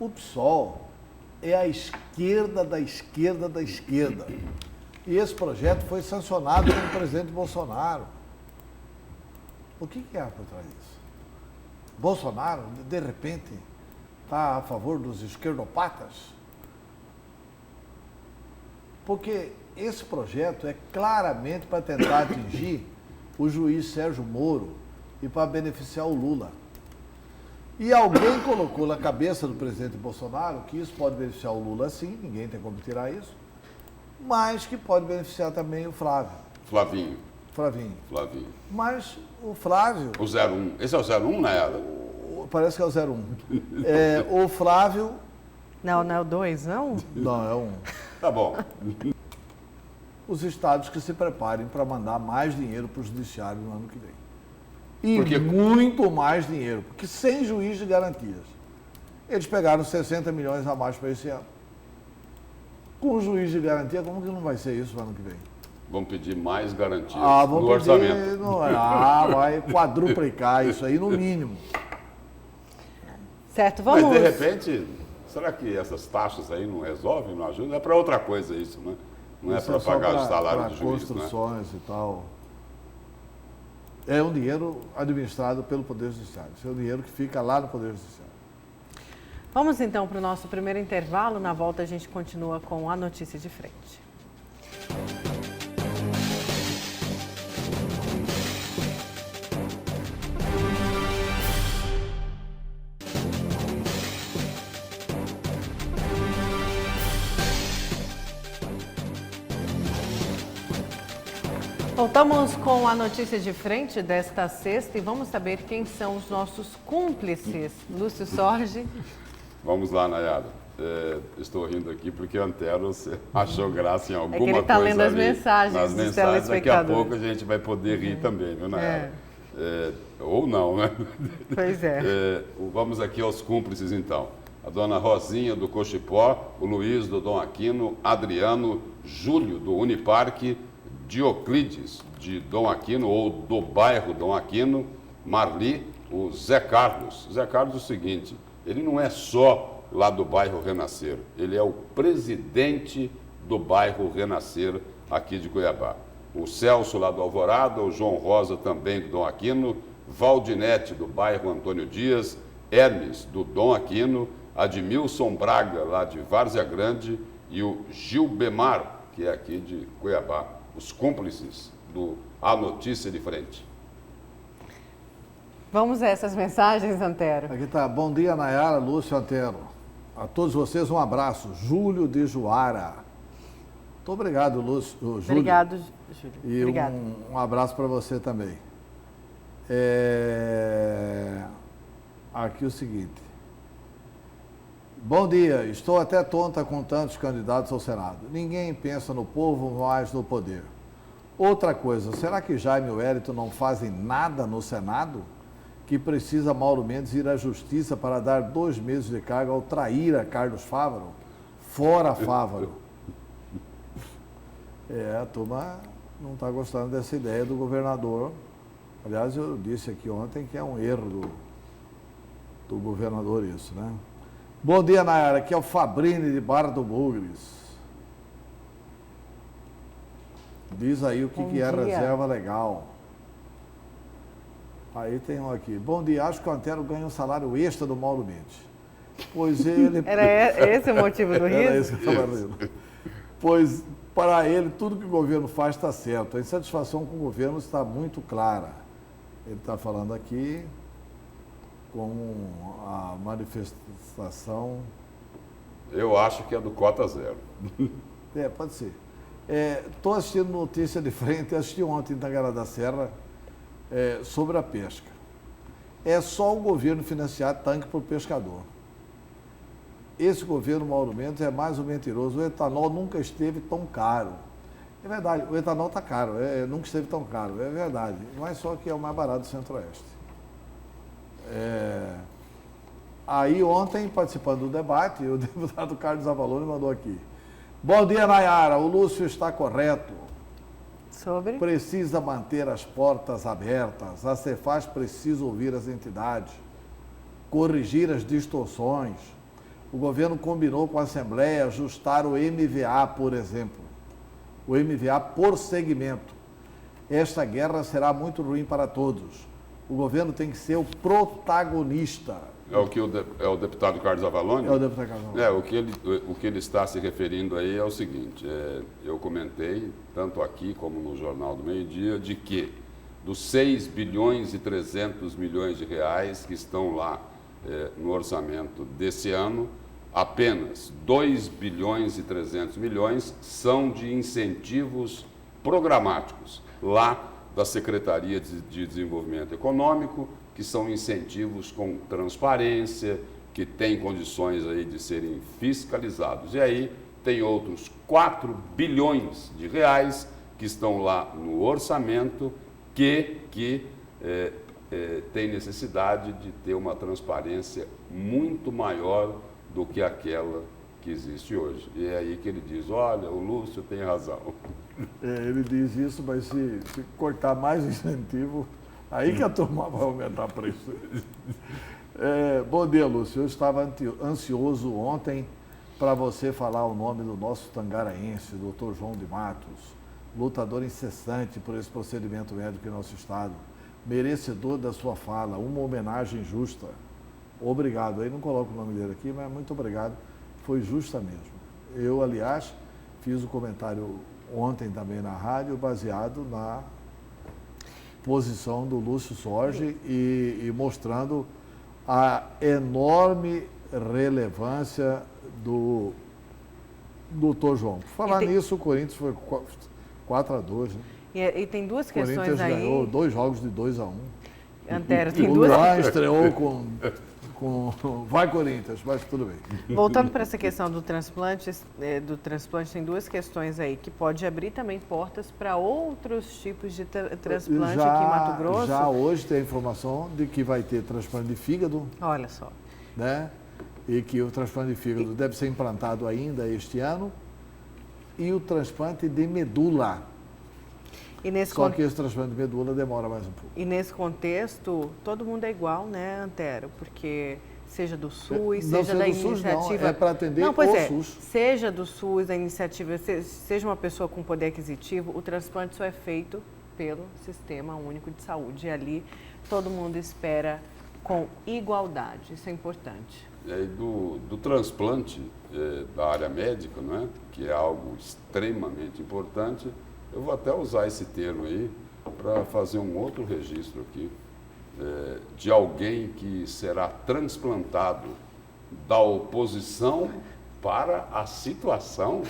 O PSOL é a esquerda da esquerda da esquerda. E esse projeto foi sancionado pelo presidente Bolsonaro. O que há por trás disso? Bolsonaro, de repente, está a favor dos esquerdopatas? Porque esse projeto é claramente para tentar atingir o juiz Sérgio Moro e para beneficiar o Lula. E alguém colocou na cabeça do presidente Bolsonaro que isso pode beneficiar o Lula sim, ninguém tem como tirar isso, mas que pode beneficiar também o Flavinho. Mas o Flávio... O 01. Esse é o 01, né? Parece que é o 01. O Flávio... Não é o 2, não? Não, é o 1. Tá bom. Os estados que se preparem para mandar mais dinheiro para o judiciário no ano que vem. E muito mais dinheiro, porque sem juiz de garantias. Eles pegaram 60 milhões a mais para esse ano. Com o juiz de garantia, como que não vai ser isso no ano que vem? Vamos pedir mais garantias no orçamento. Vai quadruplicar isso aí no mínimo. Certo, vamos... Mas de repente, será que essas taxas aí não resolvem, não ajudam? É para outra coisa isso, né? Não é para pagar o salário do juiz, construções, né? E tal. É um dinheiro administrado pelo Poder Judiciário. Esse é o dinheiro que fica lá no Poder Judiciário. Vamos então para o nosso primeiro intervalo. Na volta a gente continua com a notícia de frente. Voltamos com a notícia de frente desta sexta e vamos saber quem são os nossos cúmplices. Lúcio Sorge. Vamos lá, Nayara. Estou rindo aqui porque a Antero achou graça em alguma coisa. É que ele está lendo as ali, mensagens nas dos mensagens. Daqui a telespectadores. pouco a gente vai poder rir também, viu, Nayara? Ou não, né? Pois é. Vamos aqui aos cúmplices, então. A dona Rosinha, do Cochipó, o Luiz, do Dom Aquino, Adriano, Júlio, do Uniparque, Dioclides, de Dom Aquino, ou do bairro Dom Aquino, Marli, o Zé Carlos. Zé Carlos é o seguinte, ele não é só lá do bairro Renascer, ele é o presidente do bairro Renascer aqui de Cuiabá. O Celso lá do Alvorada, o João Rosa também do Dom Aquino, Valdinete do bairro Antônio Dias, Hermes do Dom Aquino, Admilson Braga lá de Várzea Grande e o Gilbemar, que é aqui de Cuiabá, os cúmplices do A Notícia de Frente. Vamos a essas mensagens, Antero. Aqui está. Bom dia, Nayara, Lúcio, Antero. A todos vocês um abraço. Júlio de Juara. Muito obrigado, Lúcio. Júlio. Obrigado, Júlio. E Obrigado. um abraço para você também. Aqui o seguinte. Bom dia. Estou até tonta com tantos candidatos ao Senado. Ninguém pensa no povo, mas no poder. Outra coisa, será que Jaime e o Hélito não fazem nada no Senado? Que precisa Mauro Mendes ir à justiça para dar 2 meses de cargo ao traíra Carlos Fávaro? Fora Fávaro. A turma não está gostando dessa ideia do governador. Aliás, eu disse aqui ontem que é um erro do governador isso, né? Bom dia, Nayara. Aqui é o Fabrini de Barra do Bugres. Diz aí o que é reserva legal. Aí tem um aqui. Bom dia, acho que o Antero ganha um salário extra do Mauro Mendes. Pois ele... Era esse o motivo do riso? Era isso que eu estava rindo. Pois, para ele, tudo que o governo faz está certo. A insatisfação com o governo está muito clara. Ele está falando aqui com a manifestação... Eu acho que é do Cota Zero. Pode ser. Estou assistindo notícia de frente, assisti ontem em Tangará da Serra, sobre a pesca. É só o governo financiar tanque para o pescador. Esse governo Mauro Mendes é mais um mentiroso. O etanol nunca esteve tão caro. É verdade, o etanol está caro, nunca esteve tão caro, é verdade. Mas só que é o mais barato do Centro-Oeste. Aí ontem, participando do debate, o deputado Carlos Avalone mandou aqui. Bom dia, Nayara. O Lúcio está correto. Sobre? Precisa manter as portas abertas. A Cefaz precisa ouvir as entidades, corrigir as distorções. O governo combinou com a Assembleia ajustar o MVA, por exemplo. O MVA por segmento. Esta guerra será muito ruim para todos. O governo tem que ser o protagonista. É o deputado Carlos Avalone? É o deputado Carlos Avalone. O que ele está se referindo aí é o seguinte, eu comentei, tanto aqui como no Jornal do Meio-Dia, de que dos 6 bilhões e 300 milhões de reais que estão lá no orçamento desse ano, apenas 2 bilhões e 300 milhões são de incentivos programáticos, lá da Secretaria de Desenvolvimento Econômico, que são incentivos com transparência, que têm condições aí de serem fiscalizados. E aí tem outros 4 bilhões de reais que estão lá no orçamento que tem necessidade de ter uma transparência muito maior do que aquela que existe hoje. E é aí que ele diz, olha, o Lúcio tem razão. Ele diz isso, mas se cortar mais incentivo, aí que a turma vai aumentar o preço. Bom dia, Lúcio. Eu estava ansioso ontem para você falar o nome do nosso tangaraense, Dr. João de Matos, lutador incessante por esse procedimento médico em nosso estado, merecedor da sua fala, uma homenagem justa. Obrigado. Aí não coloco o nome dele aqui, mas muito obrigado. Foi justa mesmo. Eu, aliás, fiz o comentário ontem também na rádio, baseado na posição do Lúcio Sorge e mostrando a enorme relevância do Dr. João. Por falar nisso, o Corinthians foi 4-2. Né? E tem duas O questões Corinthians aí. ganhou 2 jogos de 2-1. Antero, tem O duas. Luan estreou com vai Corinthians, mas tudo bem. Voltando para essa questão do transplante, tem duas questões aí que pode abrir também portas para outros tipos de transplante aqui em Mato Grosso. Já hoje tem a informação de que vai ter transplante de fígado, Olha só. né? E que o transplante de fígado deve ser implantado ainda este ano. E o transplante de medula. E nesse Só que esse transplante de medula demora mais um pouco. E nesse contexto, todo mundo é igual, né, Antero? Porque seja do SUS, Não, seja da do SUS, iniciativa... não, é para atender não, pois o é, SUS. seja do SUS, da iniciativa, seja uma pessoa com poder aquisitivo, o transplante só é feito pelo Sistema Único de Saúde. E ali todo mundo espera com igualdade, isso é importante. E aí do transplante da área médica, não é? Que é algo extremamente importante, eu vou até usar esse termo aí para fazer um outro registro aqui de alguém que será transplantado da oposição para a situação.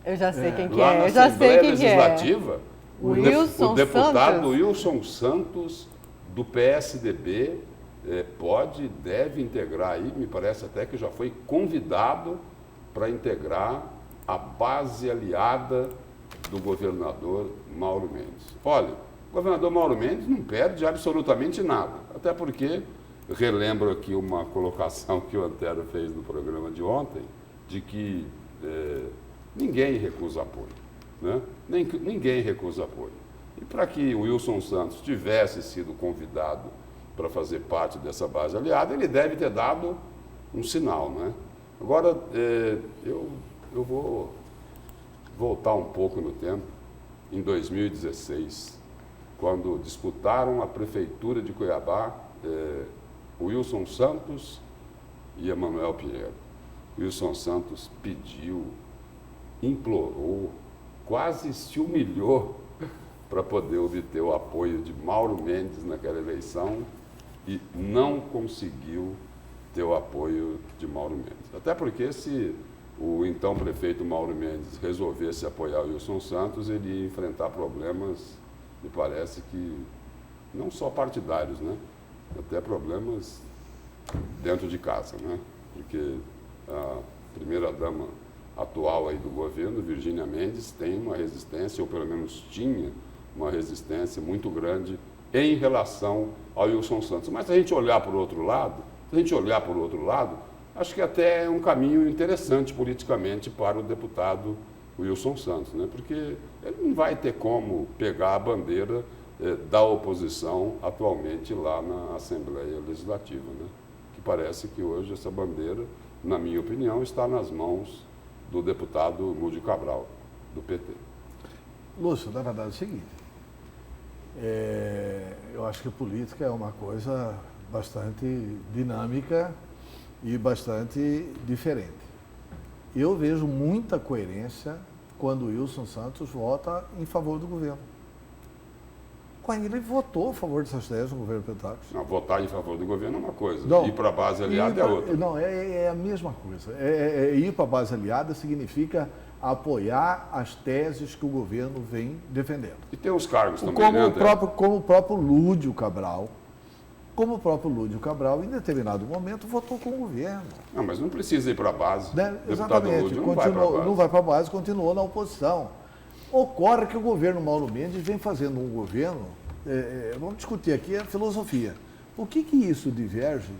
Eu já sei quem que Lá é, na eu já sei Assembleia quem que é. Legislativa, Wilson o deputado Santos. Wilson Santos, do PSDB, deve integrar aí, me parece até que já foi convidado para integrar a base aliada do governador Mauro Mendes. Olha, o governador Mauro Mendes não perde absolutamente nada, até porque, relembro aqui uma colocação que o Antero fez no programa de ontem, de que ninguém recusa apoio, né? Ninguém recusa apoio. E para que o Wilson Santos tivesse sido convidado para fazer parte dessa base aliada, ele deve ter dado um sinal, né? Agora, eu vou voltar um pouco no tempo, em 2016, quando disputaram a prefeitura de Cuiabá, Wilson Santos e Emanuel Pinheiro. Wilson Santos pediu, implorou, quase se humilhou para poder obter o apoio de Mauro Mendes naquela eleição e não conseguiu ter o apoio de Mauro Mendes. Até porque se o então prefeito Mauro Mendes resolvesse apoiar o Wilson Santos, ele ia enfrentar problemas, me parece que, não só partidários, né? Até problemas dentro de casa, né? Porque a primeira-dama atual aí do governo, Virgínia Mendes, tem uma resistência, ou pelo menos tinha uma resistência muito grande em relação ao Wilson Santos. Mas se a gente olhar por outro lado, acho que até é um caminho interessante politicamente para o deputado Wilson Santos, né? Porque ele não vai ter como pegar a bandeira da oposição atualmente lá na Assembleia Legislativa, né? Que parece que hoje essa bandeira, na minha opinião, está nas mãos do deputado Lúdio Cabral, do PT. Lúcio, na verdade é o seguinte, eu acho que a política é uma coisa bastante dinâmica e bastante diferente. Eu vejo muita coerência quando o Wilson Santos vota em favor do governo. Quando ele votou a favor dessas ideias no governo Petacos. Não, votar em favor do governo é uma coisa, Não, ir para a base aliada é outra. Não, é a mesma coisa. Ir para a base aliada significa apoiar as teses que o governo vem defendendo. E tem os cargos também, Como o próprio Lúdio Cabral, em determinado momento, votou com o governo. Não, mas não precisa ir para a base. Né? O deputado Exatamente. Lúdio Não vai para a base, continuou na oposição. Ocorre que o governo Mauro Mendes vem fazendo um governo, vamos discutir aqui a filosofia. O que isso diverge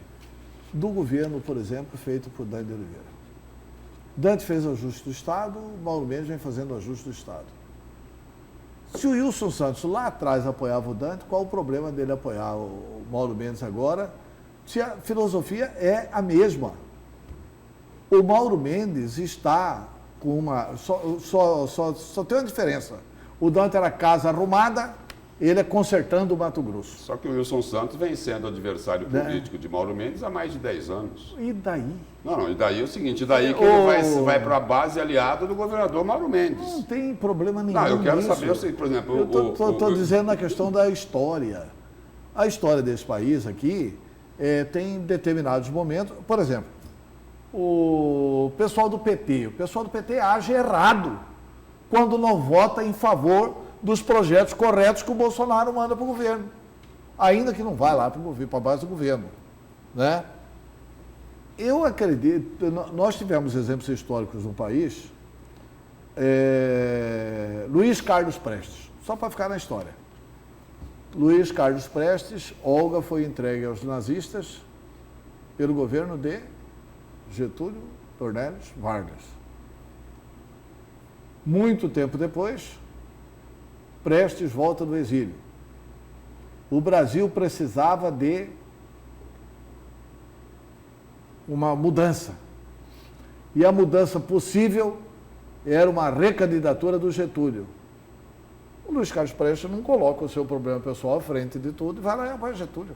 do governo, por exemplo, feito por Dante de Oliveira? Dante fez o ajuste do Estado, Mauro Mendes vem fazendo o ajuste do Estado. Se o Wilson Santos lá atrás apoiava o Dante, qual o problema dele apoiar o Mauro Mendes agora? Se a filosofia é a mesma. O Mauro Mendes está com uma... Só tem uma diferença. O Dante era casa arrumada, ele é consertando o Mato Grosso. Só que o Wilson Santos vem sendo adversário político de Mauro Mendes há mais de 10 anos. E daí? Não, e daí é o seguinte, daí que ele vai para a base aliada do governador Mauro Mendes. Não tem problema nenhum. Não, eu quero nisso. saber, eu sei, por exemplo... Eu estou dizendo na questão da história. A história desse país aqui tem determinados momentos. Por exemplo, o pessoal do PT age errado quando não vota em favor dos projetos corretos que o Bolsonaro manda para o governo. Ainda que não vá lá para a base do governo. Né? Eu acredito, nós tivemos exemplos históricos no país, Luiz Carlos Prestes, só para ficar na história. Luiz Carlos Prestes, Olga foi entregue aos nazistas pelo governo de Getúlio Dornelles Vargas. Muito tempo depois, Prestes volta do exílio. O Brasil precisava de uma mudança. E a mudança possível era uma recandidatura do Getúlio. O Luiz Carlos Prestes não coloca o seu problema pessoal à frente de tudo e vai lá e apoia Getúlio.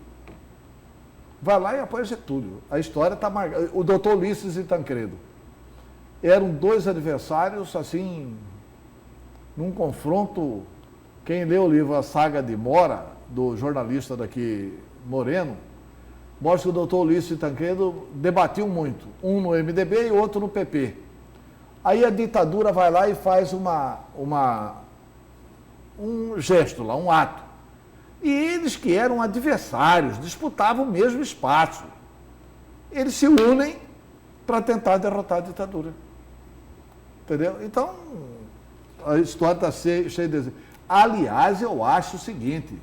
Vai lá e apoia Getúlio. A história está marcada. O doutor Ulisses e Tancredo eram dois adversários, assim, num confronto. Quem lê o livro A Saga de Mora, do jornalista daqui, Moreno, mostra que o doutor Ulisses e Tancredo debatiam muito, um no MDB e outro no PP. Aí a ditadura vai lá e faz um gesto lá, um ato. E eles que eram adversários, disputavam o mesmo espaço. Eles se unem para tentar derrotar a ditadura. Entendeu? Então, a história está cheia de... Aliás, eu acho o seguinte,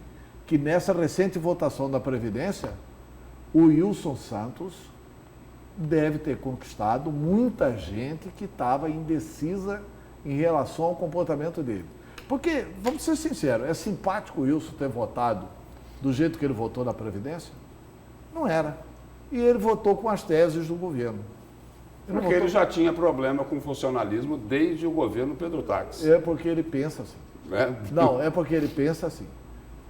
que nessa recente votação da Previdência, o Wilson Santos deve ter conquistado muita gente que estava indecisa em relação ao comportamento dele. Porque, vamos ser sinceros, é simpático o Wilson ter votado do jeito que ele votou na Previdência? Não era. E ele votou com as teses do governo. Porque ele já tinha problema com o funcionalismo desde o governo Pedro Táxi. É porque ele pensa assim. Não, é porque ele pensa assim.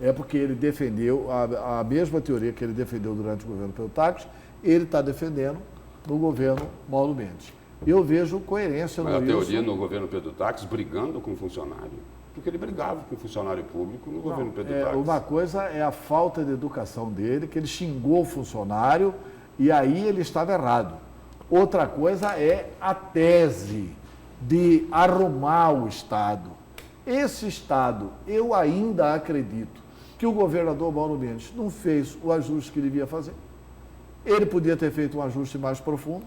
É porque ele defendeu a mesma teoria que ele defendeu durante o governo Pedro Táxi, ele está defendendo no governo Mauro Mendes. Eu vejo coerência no Wilson. Mas a teoria no governo Pedro Táxi brigando com o funcionário. Porque ele brigava com o funcionário público no governo Pedro Táxi. Uma coisa é a falta de educação dele, que ele xingou o funcionário e aí ele estava errado. Outra coisa é a tese de arrumar o Estado. Esse Estado, eu ainda acredito que o governador Mauro Mendes não fez o ajuste que ele devia fazer. Ele podia ter feito um ajuste mais profundo.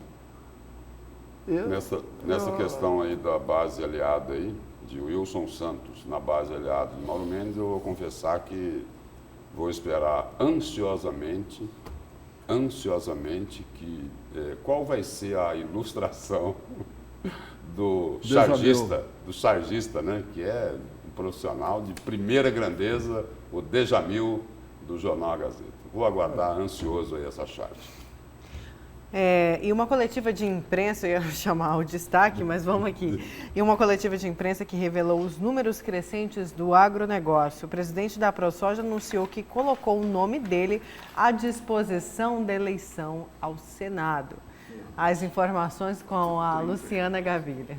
Nessa questão aí da base aliada aí, de Wilson Santos na base aliada de Mauro Mendes, eu vou confessar que vou esperar ansiosamente qual vai ser a ilustração do chargista, né, que é um profissional de primeira grandeza, o Djamil do Jornal A Gazeta. Vou aguardar ansioso aí essa charge. E uma coletiva de imprensa, eu ia chamar o destaque, mas vamos aqui. E uma coletiva de imprensa que revelou os números crescentes do agronegócio. O presidente da ProSoja anunciou que colocou o nome dele à disposição da eleição ao Senado. As informações com a Luciana Gavilha.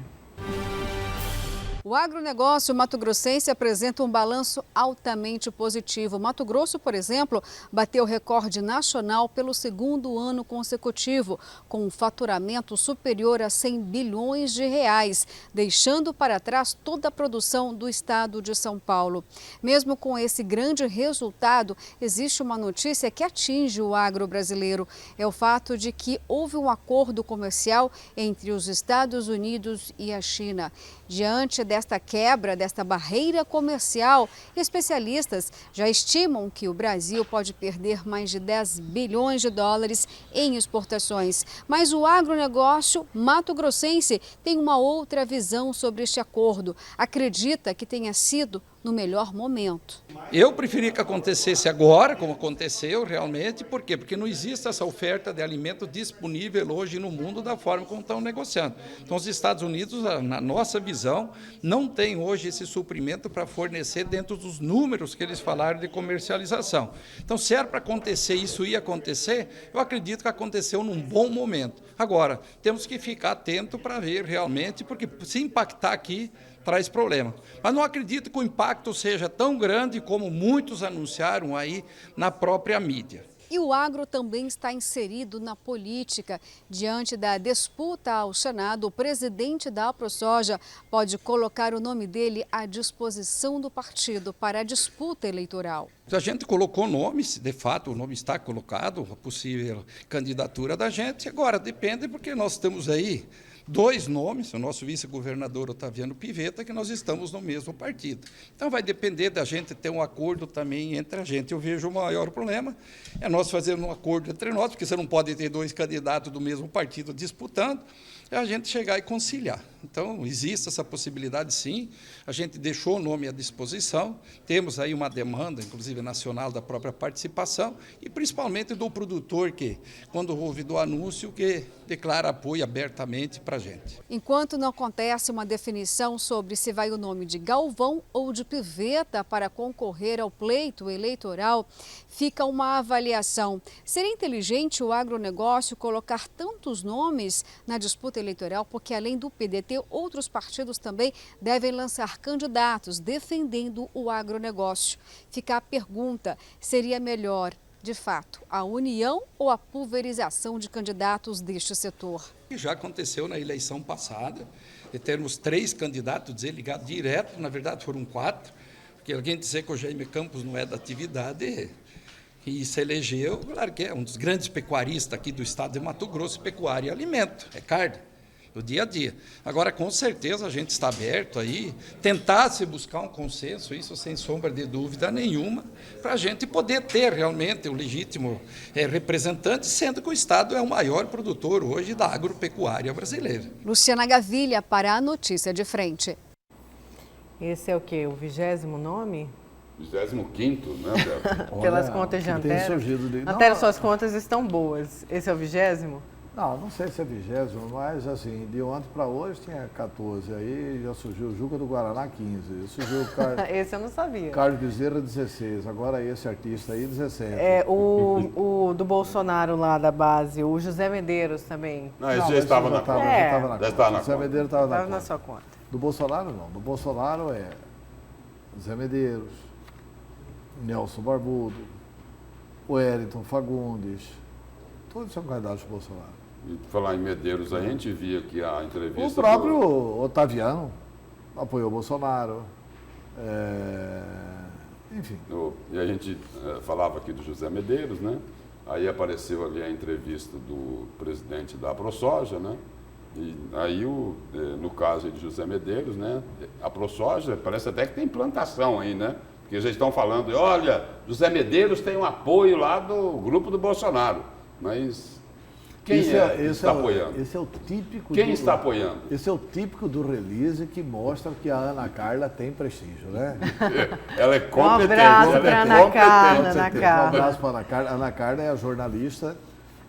O agronegócio mato-grossense apresenta um balanço altamente positivo. Mato Grosso, por exemplo, bateu recorde nacional pelo segundo ano consecutivo, com um faturamento superior a 100 bilhões de reais, deixando para trás toda a produção do estado de São Paulo. Mesmo com esse grande resultado, existe uma notícia que atinge o agro brasileiro. É o fato de que houve um acordo comercial entre os Estados Unidos e a China. Diante desta quebra, desta barreira comercial, especialistas já estimam que o Brasil pode perder mais de 10 bilhões de dólares em exportações. Mas o agronegócio mato-grossense tem uma outra visão sobre este acordo. Acredita que tenha sido no melhor momento. Eu preferia que acontecesse agora, como aconteceu realmente. Por quê? Porque não existe essa oferta de alimento disponível hoje no mundo da forma como estão negociando. Então, os Estados Unidos, na nossa visão, não tem hoje esse suprimento para fornecer dentro dos números que eles falaram de comercialização. Então, se era para acontecer, isso ia acontecer, eu acredito que aconteceu num bom momento. Agora, temos que ficar atento para ver realmente, porque se impactar aqui, traz problema. Mas não acredito que o impacto seja tão grande como muitos anunciaram aí na própria mídia. E o agro também está inserido na política. Diante da disputa ao Senado, o presidente da AproSoja pode colocar o nome dele à disposição do partido para a disputa eleitoral. A gente colocou nomes, de fato o nome está colocado, a possível candidatura da gente. Agora, depende porque nós temos aí 2 nomes, o nosso vice-governador Otaviano Pivetta, que nós estamos no mesmo partido. Então, vai depender da gente ter um acordo também entre a gente. Eu vejo o maior problema é nós fazermos um acordo entre nós, porque você não pode ter 2 candidatos do mesmo partido disputando, é a gente chegar e conciliar. Então, existe essa possibilidade, sim. A gente deixou o nome à disposição, temos aí uma demanda, inclusive nacional, da própria participação, e principalmente do produtor que, quando houve do anúncio, que declara apoio abertamente para a gente. Enquanto não acontece uma definição sobre se vai o nome de Galvão ou de Pivetta para concorrer ao pleito eleitoral, fica uma avaliação. Seria inteligente o agronegócio colocar tantos nomes na disputa eleitoral, porque além do PDT, outros partidos também devem lançar candidatos defendendo o agronegócio. Fica a pergunta, seria melhor, de fato, a união ou a pulverização de candidatos deste setor? Já aconteceu na eleição passada, de termos 3 candidatos desligados direto, na verdade foram 4, porque alguém dizer que o Jaime Campos não é da atividade e se elegeu, claro que é um dos grandes pecuaristas aqui do estado de Mato Grosso, pecuária e alimento, é carne, do dia a dia. Agora, com certeza, a gente está aberto aí, tentar se buscar um consenso, isso sem sombra de dúvida nenhuma, para a gente poder ter realmente o legítimo representante, sendo que o estado é o maior produtor hoje da agropecuária brasileira. Luciana Gavilha para a Notícia de Frente. Esse é o quê? O 20º nome? 25º, né, Débora? Pelas contas de Antero. Antero, suas contas estão boas. Esse é o 20º? Não sei se é 20º, mas assim, de ontem para hoje tinha 14, aí já surgiu o Juca do Guaraná 15, surgiu o Esse eu não sabia. Carlos Bezerra 16, agora esse artista aí 17. O do Bolsonaro lá da base, o José Medeiros também. Não, esse já estava na conta. Já estava na conta. José Medeiros estava na sua conta. Do Bolsonaro não, do Bolsonaro é José Medeiros, Nelson Barbudo, o Wellington Fagundes, todos são candidatos do Bolsonaro. E falar em Medeiros, a gente via aqui a entrevista... O próprio Otaviano apoiou o Bolsonaro, enfim. E a gente falava aqui do José Medeiros, né? Aí apareceu ali a entrevista do presidente da AproSoja, né? E aí, no caso de José Medeiros, né? A AproSoja parece até que tem plantação aí, né? Porque já estão falando, olha, José Medeiros tem um apoio lá do grupo do Bolsonaro, mas... Quem está apoiando? Esse é o típico. Quem está apoiando? Esse é o típico do release que mostra que a Ana Carla tem prestígio, né? Ela é competente. Um abraço para Ana Carla. Um abraço para Ana Carla. Ana Carla é a jornalista.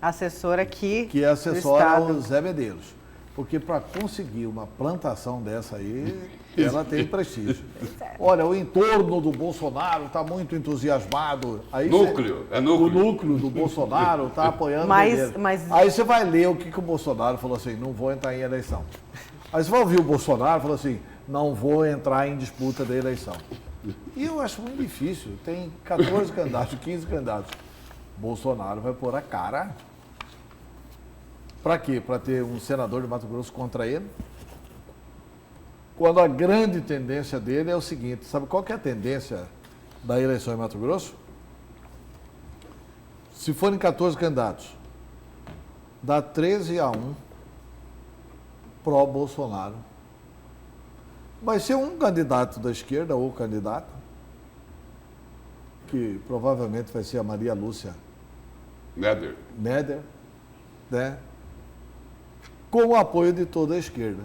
Assessora aqui. Que assessora o Zé Medeiros. Porque para conseguir uma plantação dessa aí, ela tem prestígio. Olha, o entorno do Bolsonaro está muito entusiasmado. Aí núcleo. O núcleo do Bolsonaro está apoiando o Medeiros. Aí você vai ler o que o Bolsonaro falou assim, não vou entrar em eleição. Aí você vai ouvir o Bolsonaro falou assim, não vou entrar em disputa da eleição. E eu acho muito difícil. Tem 14 candidatos, 15 candidatos. Bolsonaro vai pôr a cara. Para quê? Para ter um senador de Mato Grosso contra ele? Quando a grande tendência dele é o seguinte, sabe qual que é a tendência da eleição em Mato Grosso? Se forem 14 candidatos, dá 13-1 pró-Bolsonaro. Vai ser um candidato da esquerda ou candidato, que provavelmente vai ser a Maria Lúcia Neder, né? Com o apoio de toda a esquerda.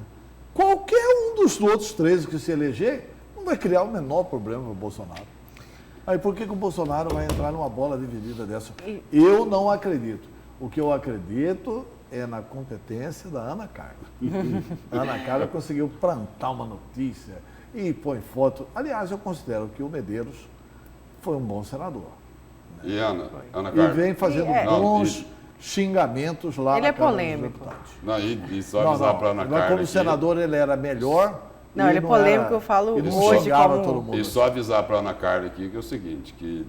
Qualquer um dos outros 13 que se eleger não vai criar o menor problema para o Bolsonaro. Aí por que o Bolsonaro vai entrar numa bola dividida dessa? Eu não acredito. O que eu acredito é na competência da Ana Carla. A Ana Carla conseguiu plantar uma notícia e põe foto. Aliás, eu considero que o Medeiros foi um bom senador. Né? E Ana Carla? E vem fazendo bons xingamentos lá na Câmara dos Deputados. Não, e só avisar para a Ana Carla como senador ele era melhor Não, ele é polêmico, eu falo hoje como... E só avisar para a Ana Carla aqui que é o seguinte, que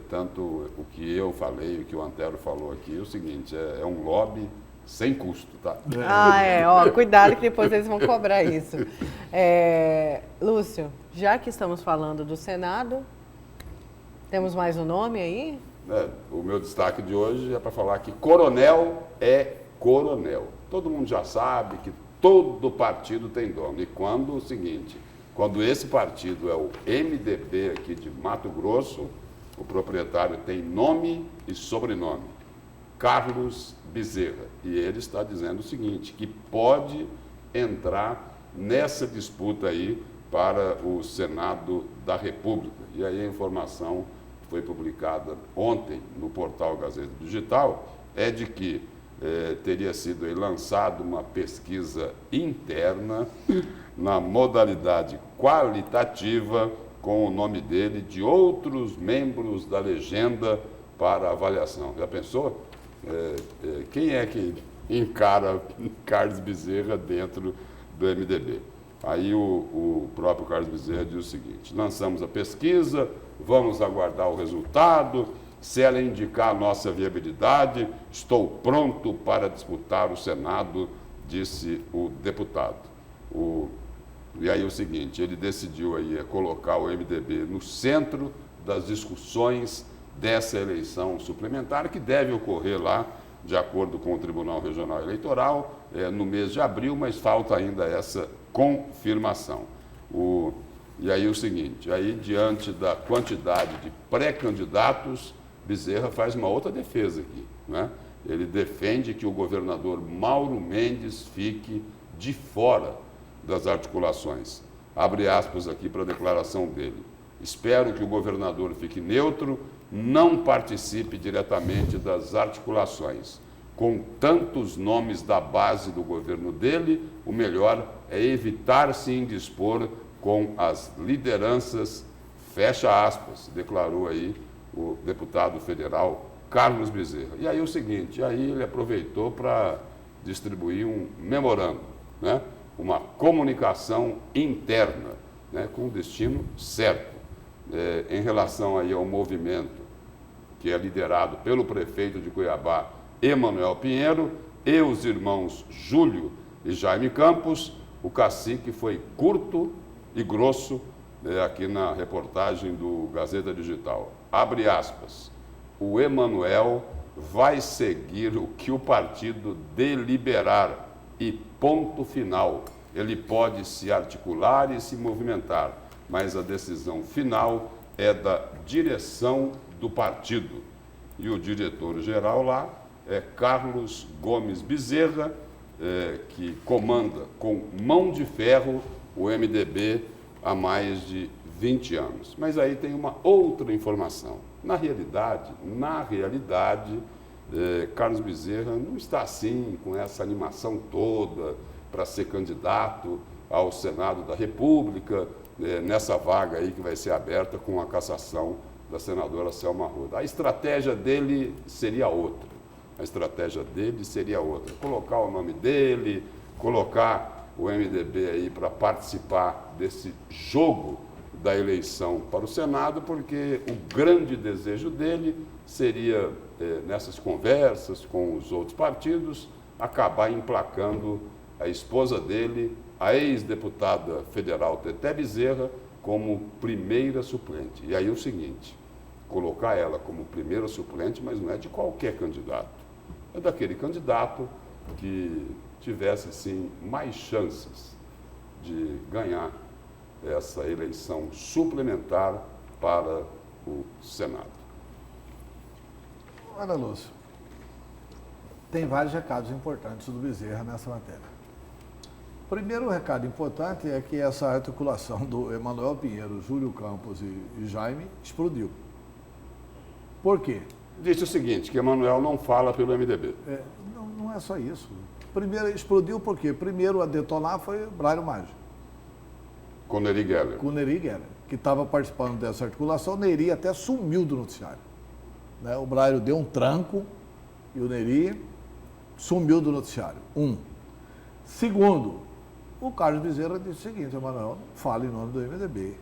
tanto o que eu falei, o que o Antero falou aqui, é o seguinte, é um lobby sem custo, tá? Cuidado que depois eles vão cobrar isso. Lúcio, já que estamos falando do Senado, temos mais um nome aí? O meu destaque de hoje é para falar que coronel é coronel. Todo mundo já sabe que todo partido tem dono. E quando esse partido é o MDB aqui de Mato Grosso, o proprietário tem nome e sobrenome, Carlos Bezerra. E ele está dizendo o seguinte, que pode entrar nessa disputa aí para o Senado da República. E aí a informação que foi publicada ontem no portal Gazeta Digital é de que teria sido aí lançada uma pesquisa interna na modalidade qualitativa com o nome dele de outros membros da legenda para avaliação. Já pensou? Quem é que encara Carlos Bezerra dentro do MDB? Aí o próprio Carlos Bezerra diz o seguinte, lançamos a pesquisa, vamos aguardar o resultado, se ela indicar a nossa viabilidade, estou pronto para disputar o Senado, disse o deputado. E aí o seguinte, ele decidiu aí colocar o MDB no centro das discussões dessa eleição suplementar, que deve ocorrer lá, de acordo com o Tribunal Regional Eleitoral, no mês de abril, mas falta ainda essa confirmação. E aí o seguinte, aí diante da quantidade de pré-candidatos, Bezerra faz uma outra defesa aqui, né? Ele defende que o governador Mauro Mendes fique de fora das articulações. Abre aspas aqui para a declaração dele. Espero que o governador fique neutro, não participe diretamente das articulações. Com tantos nomes da base do governo dele, o melhor é evitar se indispor com as lideranças, fecha aspas, declarou aí o deputado federal Carlos Bezerra. E aí o seguinte, aí ele aproveitou para distribuir um memorando, né? Uma comunicação interna, né? Com o destino certo. Em relação aí ao movimento que é liderado pelo prefeito de Cuiabá, Emanuel Pinheiro, e os irmãos Júlio e Jaime Campos, o cacique foi curto e grosso aqui na reportagem do Gazeta Digital. Abre aspas, o Emanuel vai seguir o que o partido deliberar e ponto final. Ele pode se articular e se movimentar, mas a decisão final é da direção do partido. E o diretor-geral lá é Carlos Gomes Bezerra, que comanda com mão de ferro o MDB há mais de 20 anos. Mas aí tem uma outra informação. Na realidade, Carlos Bezerra não está assim, com essa animação toda para ser candidato ao Senado da República, nessa vaga aí que vai ser aberta com a cassação da senadora Selma Arruda. A estratégia dele seria outra. Colocar o nome dele, colocar o MDB aí para participar desse jogo da eleição para o Senado, porque o grande desejo dele seria, nessas conversas com os outros partidos, acabar emplacando a esposa dele, a ex-deputada federal Teté Bezerra, como primeira suplente. E aí o seguinte, colocar ela como primeira suplente, mas não é de qualquer candidato. É daquele candidato que tivesse, assim, mais chances de ganhar essa eleição suplementar para o Senado. Olha, Lúcio, tem vários recados importantes do Bezerra nessa matéria. O primeiro recado importante é que essa articulação do Emanuel Pinheiro, Júlio Campos e Jaime explodiu. Por quê? Disse o seguinte, que Emanuel não fala pelo MDB. Não é só isso. Primeiro, explodiu por quê? Primeiro a detonar foi Brairo Maggi. Com Neri Geller. Com Neri Geller, que estava participando dessa articulação. O Neri até sumiu do noticiário. Né? O Brairo deu um tranco e o Neri sumiu do noticiário. Segundo, O Carlos Bezerra disse o seguinte: Emanuel, não fala em nome do MDB.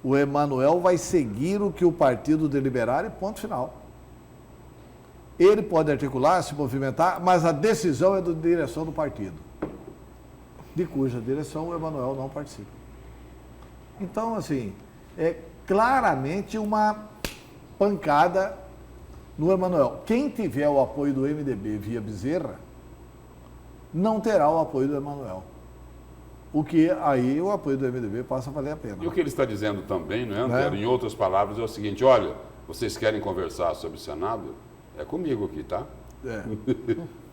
O Emanuel vai seguir o que o partido deliberar e ponto final. Ele pode articular, se movimentar, mas a decisão é da direção do partido, de cuja direção o Emanuel não participa. Então, assim, é claramente uma pancada no Emanuel. Quem tiver o apoio do MDB via Bezerra, não terá o apoio do Emanuel. O que aí o apoio do MDB passa a valer a pena. E o que ele está dizendo também, não é, Antero? Em outras palavras, é o seguinte: olha, vocês querem conversar sobre o Senado? É comigo aqui, tá?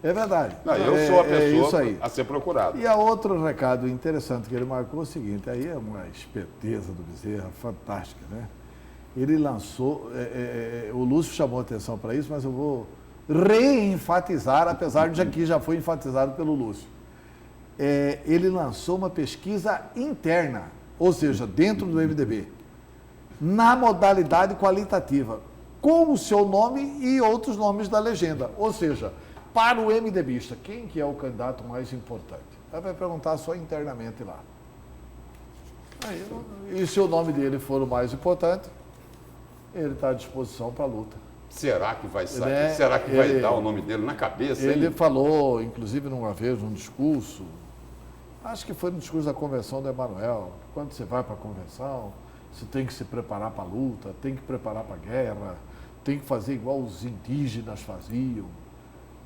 É verdade. Não, eu sou a pessoa isso aí a ser procurado. E há outro recado interessante que ele marcou, é o seguinte: aí é uma esperteza do Bezerra fantástica, né? Ele lançou, o Lúcio chamou a atenção para isso, mas eu vou reenfatizar, apesar de aqui já foi enfatizado pelo Lúcio. Ele lançou uma pesquisa interna, ou seja, dentro do MDB, na modalidade qualitativa, com o seu nome e outros nomes da legenda. Ou seja, para o MDBista, quem que é o candidato mais importante? Aí vai perguntar só internamente lá. E se o nome dele for o mais importante, ele está à disposição para a luta. Será que vai sair? Será que vai dar o nome dele na cabeça? Ele falou, inclusive, numa vez, num discurso, acho que foi no discurso da convenção do Emanuel, quando você vai para a convenção, você tem que se preparar para a luta, tem que preparar para a guerra, tem que fazer igual os indígenas faziam.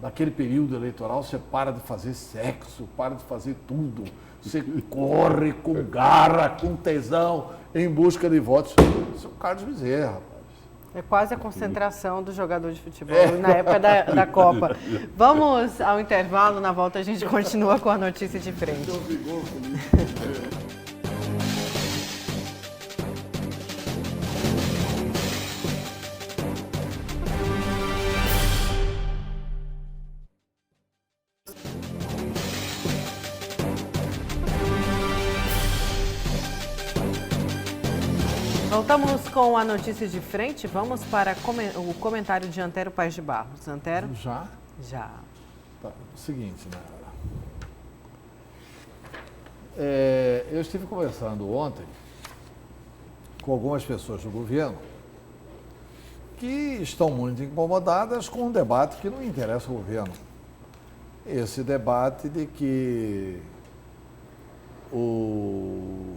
Naquele período eleitoral, você para de fazer sexo, para de fazer tudo. Você corre com garra, com tesão, em busca de votos. Isso é o Carlos Bezerra, rapaz. É quase a concentração do jogador de futebol na época da Copa. Vamos ao intervalo, na volta a gente continua com a notícia de frente. Voltamos com a notícia de frente. Vamos para o comentário de Antero Paes de Barros. Antero? Já? Já. Tá, seguinte, né? Eu estive conversando ontem com algumas pessoas do governo que estão muito incomodadas com um debate que não interessa ao governo. Esse debate de que o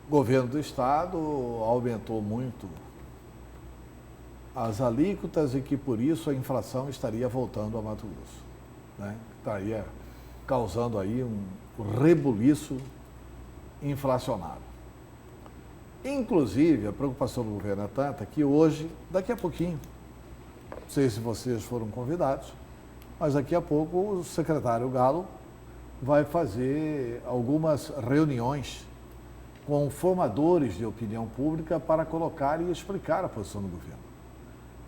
governo do Estado aumentou muito as alíquotas e que, por isso, a inflação estaria voltando a Mato Grosso, né? Estaria causando aí um rebuliço inflacionário. Inclusive, a preocupação do governo é tanta que hoje, daqui a pouquinho, não sei se vocês foram convidados, mas daqui a pouco o secretário Galo vai fazer algumas reuniões com formadores de opinião pública para colocar e explicar a posição do governo.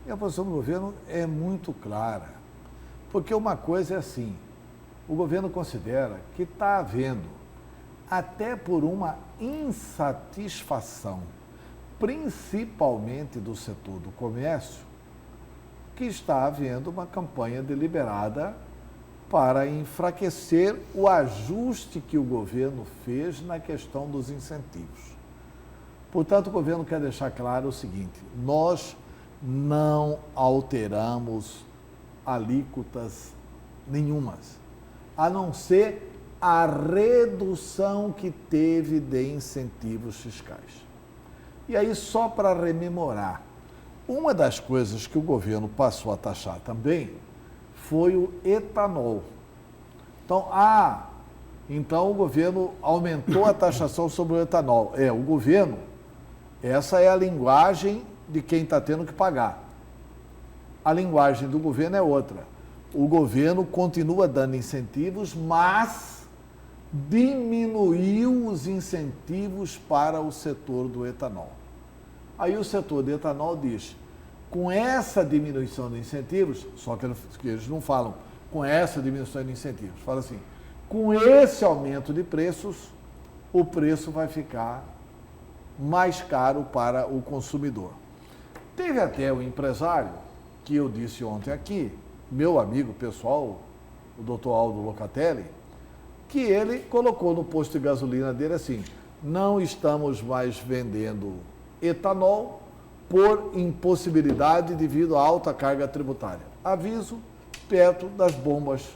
E a posição do governo é muito clara, porque uma coisa é assim: o governo considera que está havendo, até por uma insatisfação, principalmente do setor do comércio, que está havendo uma campanha deliberada para enfraquecer o ajuste que o governo fez na questão dos incentivos. Portanto, o governo quer deixar claro o seguinte: nós não alteramos alíquotas nenhumas, a não ser a redução que teve de incentivos fiscais. E aí, só para rememorar, uma das coisas que o governo passou a taxar também foi o etanol. Então o governo aumentou a taxação sobre o etanol. O governo, essa é a linguagem de quem está tendo que pagar. A linguagem do governo é outra. O governo continua dando incentivos, mas diminuiu os incentivos para o setor do etanol. Aí o setor do etanol diz: com essa diminuição de incentivos, só que eles não falam com essa diminuição de incentivos, fala assim: com esse aumento de preços, o preço vai ficar mais caro para o consumidor. Teve até um empresário, que eu disse ontem aqui, meu amigo pessoal, o doutor Aldo Locatelli, que ele colocou no posto de gasolina dele assim: não estamos mais vendendo etanol por impossibilidade devido à alta carga tributária. Aviso, perto das bombas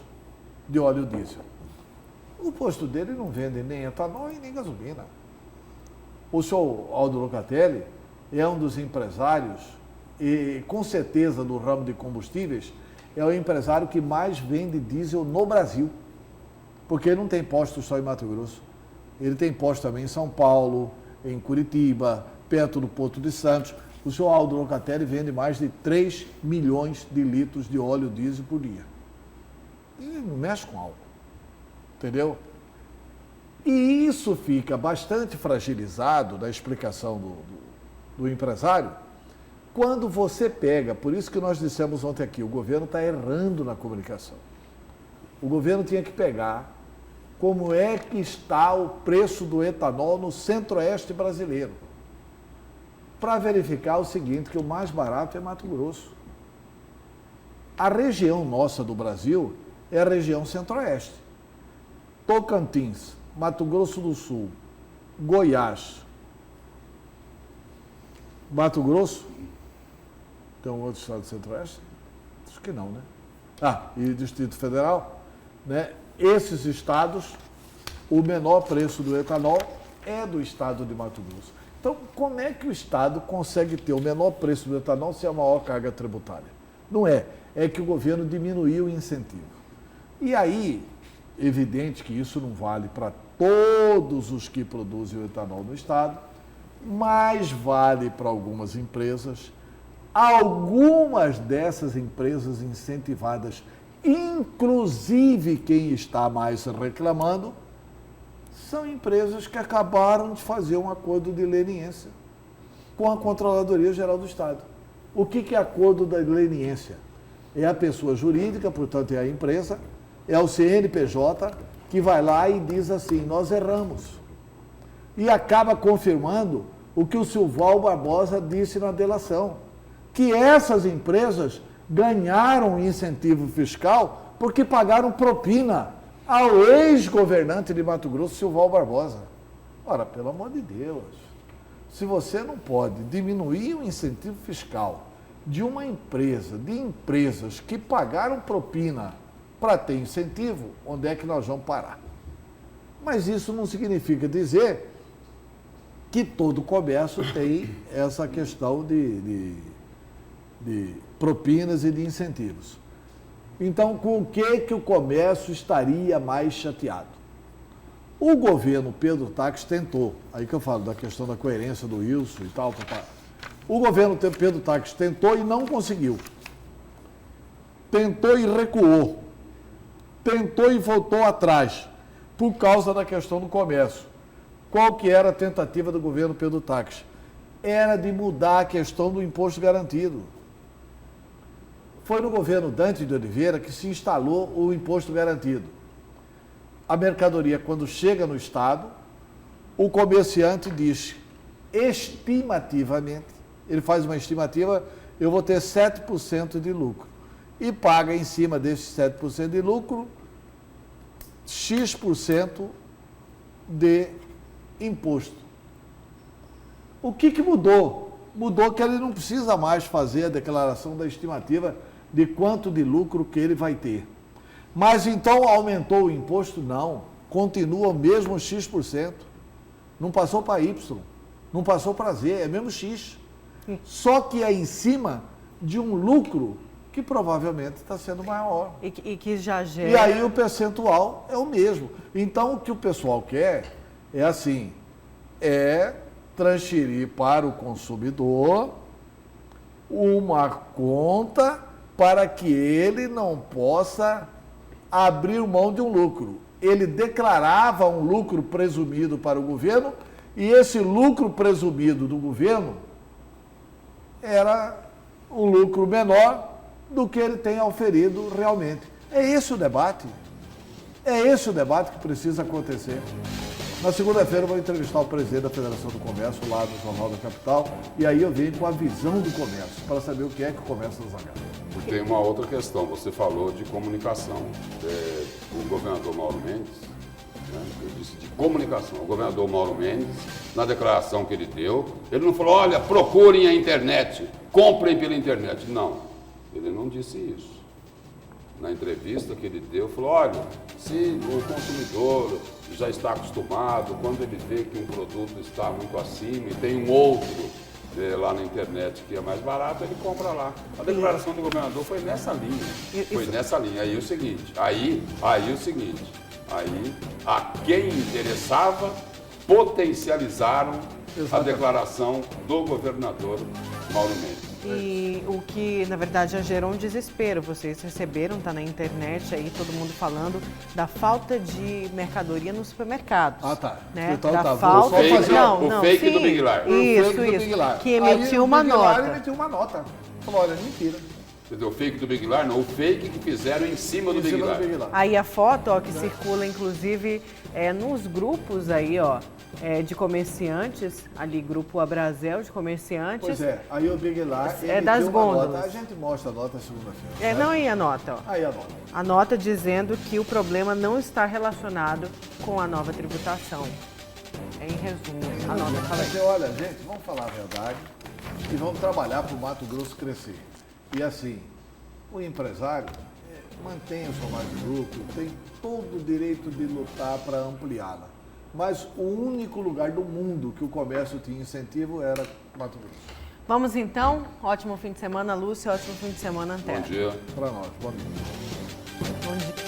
de óleo diesel. O posto dele não vende nem etanol e nem gasolina. O senhor Aldo Locatelli é um dos empresários, e com certeza no ramo de combustíveis, é o empresário que mais vende diesel no Brasil. Porque ele não tem posto só em Mato Grosso. Ele tem posto também em São Paulo, em Curitiba, perto do Porto de Santos. O senhor Aldo Locatelli vende mais de 3 milhões de litros de óleo diesel por dia. E não mexe com álcool. Entendeu? E isso fica bastante fragilizado na explicação do empresário quando você pega, por isso que nós dissemos ontem aqui, o governo está errando na comunicação. O governo tinha que pegar como é que está o preço do etanol no centro-oeste brasileiro, para verificar o seguinte, que o mais barato é Mato Grosso. A região nossa do Brasil é a região centro-oeste. Tocantins, Mato Grosso do Sul, Goiás, Mato Grosso, tem um outro estado do centro-oeste? Acho que não, né? E Distrito Federal, né? Esses estados, o menor preço do etanol é do estado de Mato Grosso. Então, como é que o estado consegue ter o menor preço do etanol se é a maior carga tributária? Não é. É que o governo diminuiu o incentivo. E aí, evidente que isso não vale para todos os que produzem o etanol no estado, mas vale para algumas empresas. Algumas dessas empresas incentivadas, inclusive quem está mais reclamando, são empresas que acabaram de fazer um acordo de leniência com a Controladoria Geral do Estado. O que é acordo da leniência? É a pessoa jurídica, portanto é a empresa, é o CNPJ, que vai lá e diz assim, nós erramos. E acaba confirmando o que o Silval Barbosa disse na delação, que essas empresas ganharam incentivo fiscal porque pagaram propina ao ex-governante de Mato Grosso, Silval Barbosa. Ora, pelo amor de Deus, se você não pode diminuir o incentivo fiscal de uma empresa, de empresas que pagaram propina para ter incentivo, onde é que nós vamos parar? Mas isso não significa dizer que todo comércio tem essa questão de propinas e de incentivos. Então, com o que o comércio estaria mais chateado? O governo Pedro Taques tentou, aí que eu falo da questão da coerência do Wilson e tal, o governo Pedro Taques tentou e não conseguiu. Tentou e recuou. Tentou e voltou atrás, por causa da questão do comércio. Qual que era a tentativa do governo Pedro Taques? Era de mudar a questão do imposto garantido. Foi no governo Dante de Oliveira que se instalou o imposto garantido. A mercadoria, quando chega no Estado, o comerciante diz, estimativamente, ele faz uma estimativa, eu vou ter 7% de lucro. E paga em cima desses 7% de lucro, X% de imposto. O que mudou? Mudou que ele não precisa mais fazer a declaração da estimativa de quanto de lucro que ele vai ter. Mas então aumentou o imposto? Não. Continua o mesmo X%. Não passou para Y. Não passou para Z. É mesmo X. Só que é em cima de um lucro que provavelmente está sendo maior. E que já gera... E aí o percentual é o mesmo. Então o que o pessoal quer é assim, é transferir para o consumidor uma conta para que ele não possa abrir mão de um lucro. Ele declarava um lucro presumido para o governo e esse lucro presumido do governo era um lucro menor do que ele tem oferido realmente. É esse o debate. É esse o debate que precisa acontecer. Na segunda-feira eu vou entrevistar o presidente da Federação do Comércio lá no Jornal da Capital e aí eu venho com a visão do comércio, para saber o que é que o comércio nos agrada. E tem uma outra questão, você falou de comunicação. O governador Mauro Mendes né? Eu disse de comunicação. O governador Mauro Mendes, na declaração que ele deu, ele não falou, olha, procurem a internet, comprem pela internet. Não, ele não disse isso. Na entrevista que ele deu, falou, olha, se o consumidor já está acostumado, quando ele vê que um produto está muito acima e tem um outro lá na internet que é mais barato, ele compra lá. A declaração do governador foi nessa linha. Foi nessa linha. Aí o seguinte, aí a quem interessava, potencializaram a declaração do governador Mauro Mendes. E o que, na verdade, já gerou um desespero. Vocês receberam, tá na internet aí, todo mundo falando da falta de mercadoria nos supermercados. Ah, tá. Né? Então da tá, falta... vou fazer o fake do Big Lar. Isso, do Big Lar. Que emitiu uma nota. Ele emitiu uma nota. Falou, olha, mentira. Quer dizer, o fake do Big Lar, não, o fake que fizeram em cima do Big Lar. Aí a foto, ó, que circula, inclusive, nos grupos aí, ó, de comerciantes, ali, grupo Abrazel de comerciantes. Pois é, aí o Big Lar das gôndolas. nota. A gente mostra a nota segunda-feira. Não, e a nota, ó. Aí a nota. A nota dizendo que o problema não está relacionado com a nova tributação. Em resumo, a nota fala Mas olha, gente, vamos falar a verdade e vamos trabalhar para o Mato Grosso crescer. E assim, o empresário mantém a sua margem de lucro, tem todo o direito de lutar para ampliá-la. Mas o único lugar do mundo que o comércio tinha incentivo era Mato Grosso. Vamos então, ótimo fim de semana, Lúcia, ótimo fim de semana, Antero. Bom dia. Para nós, bom dia. Bom dia.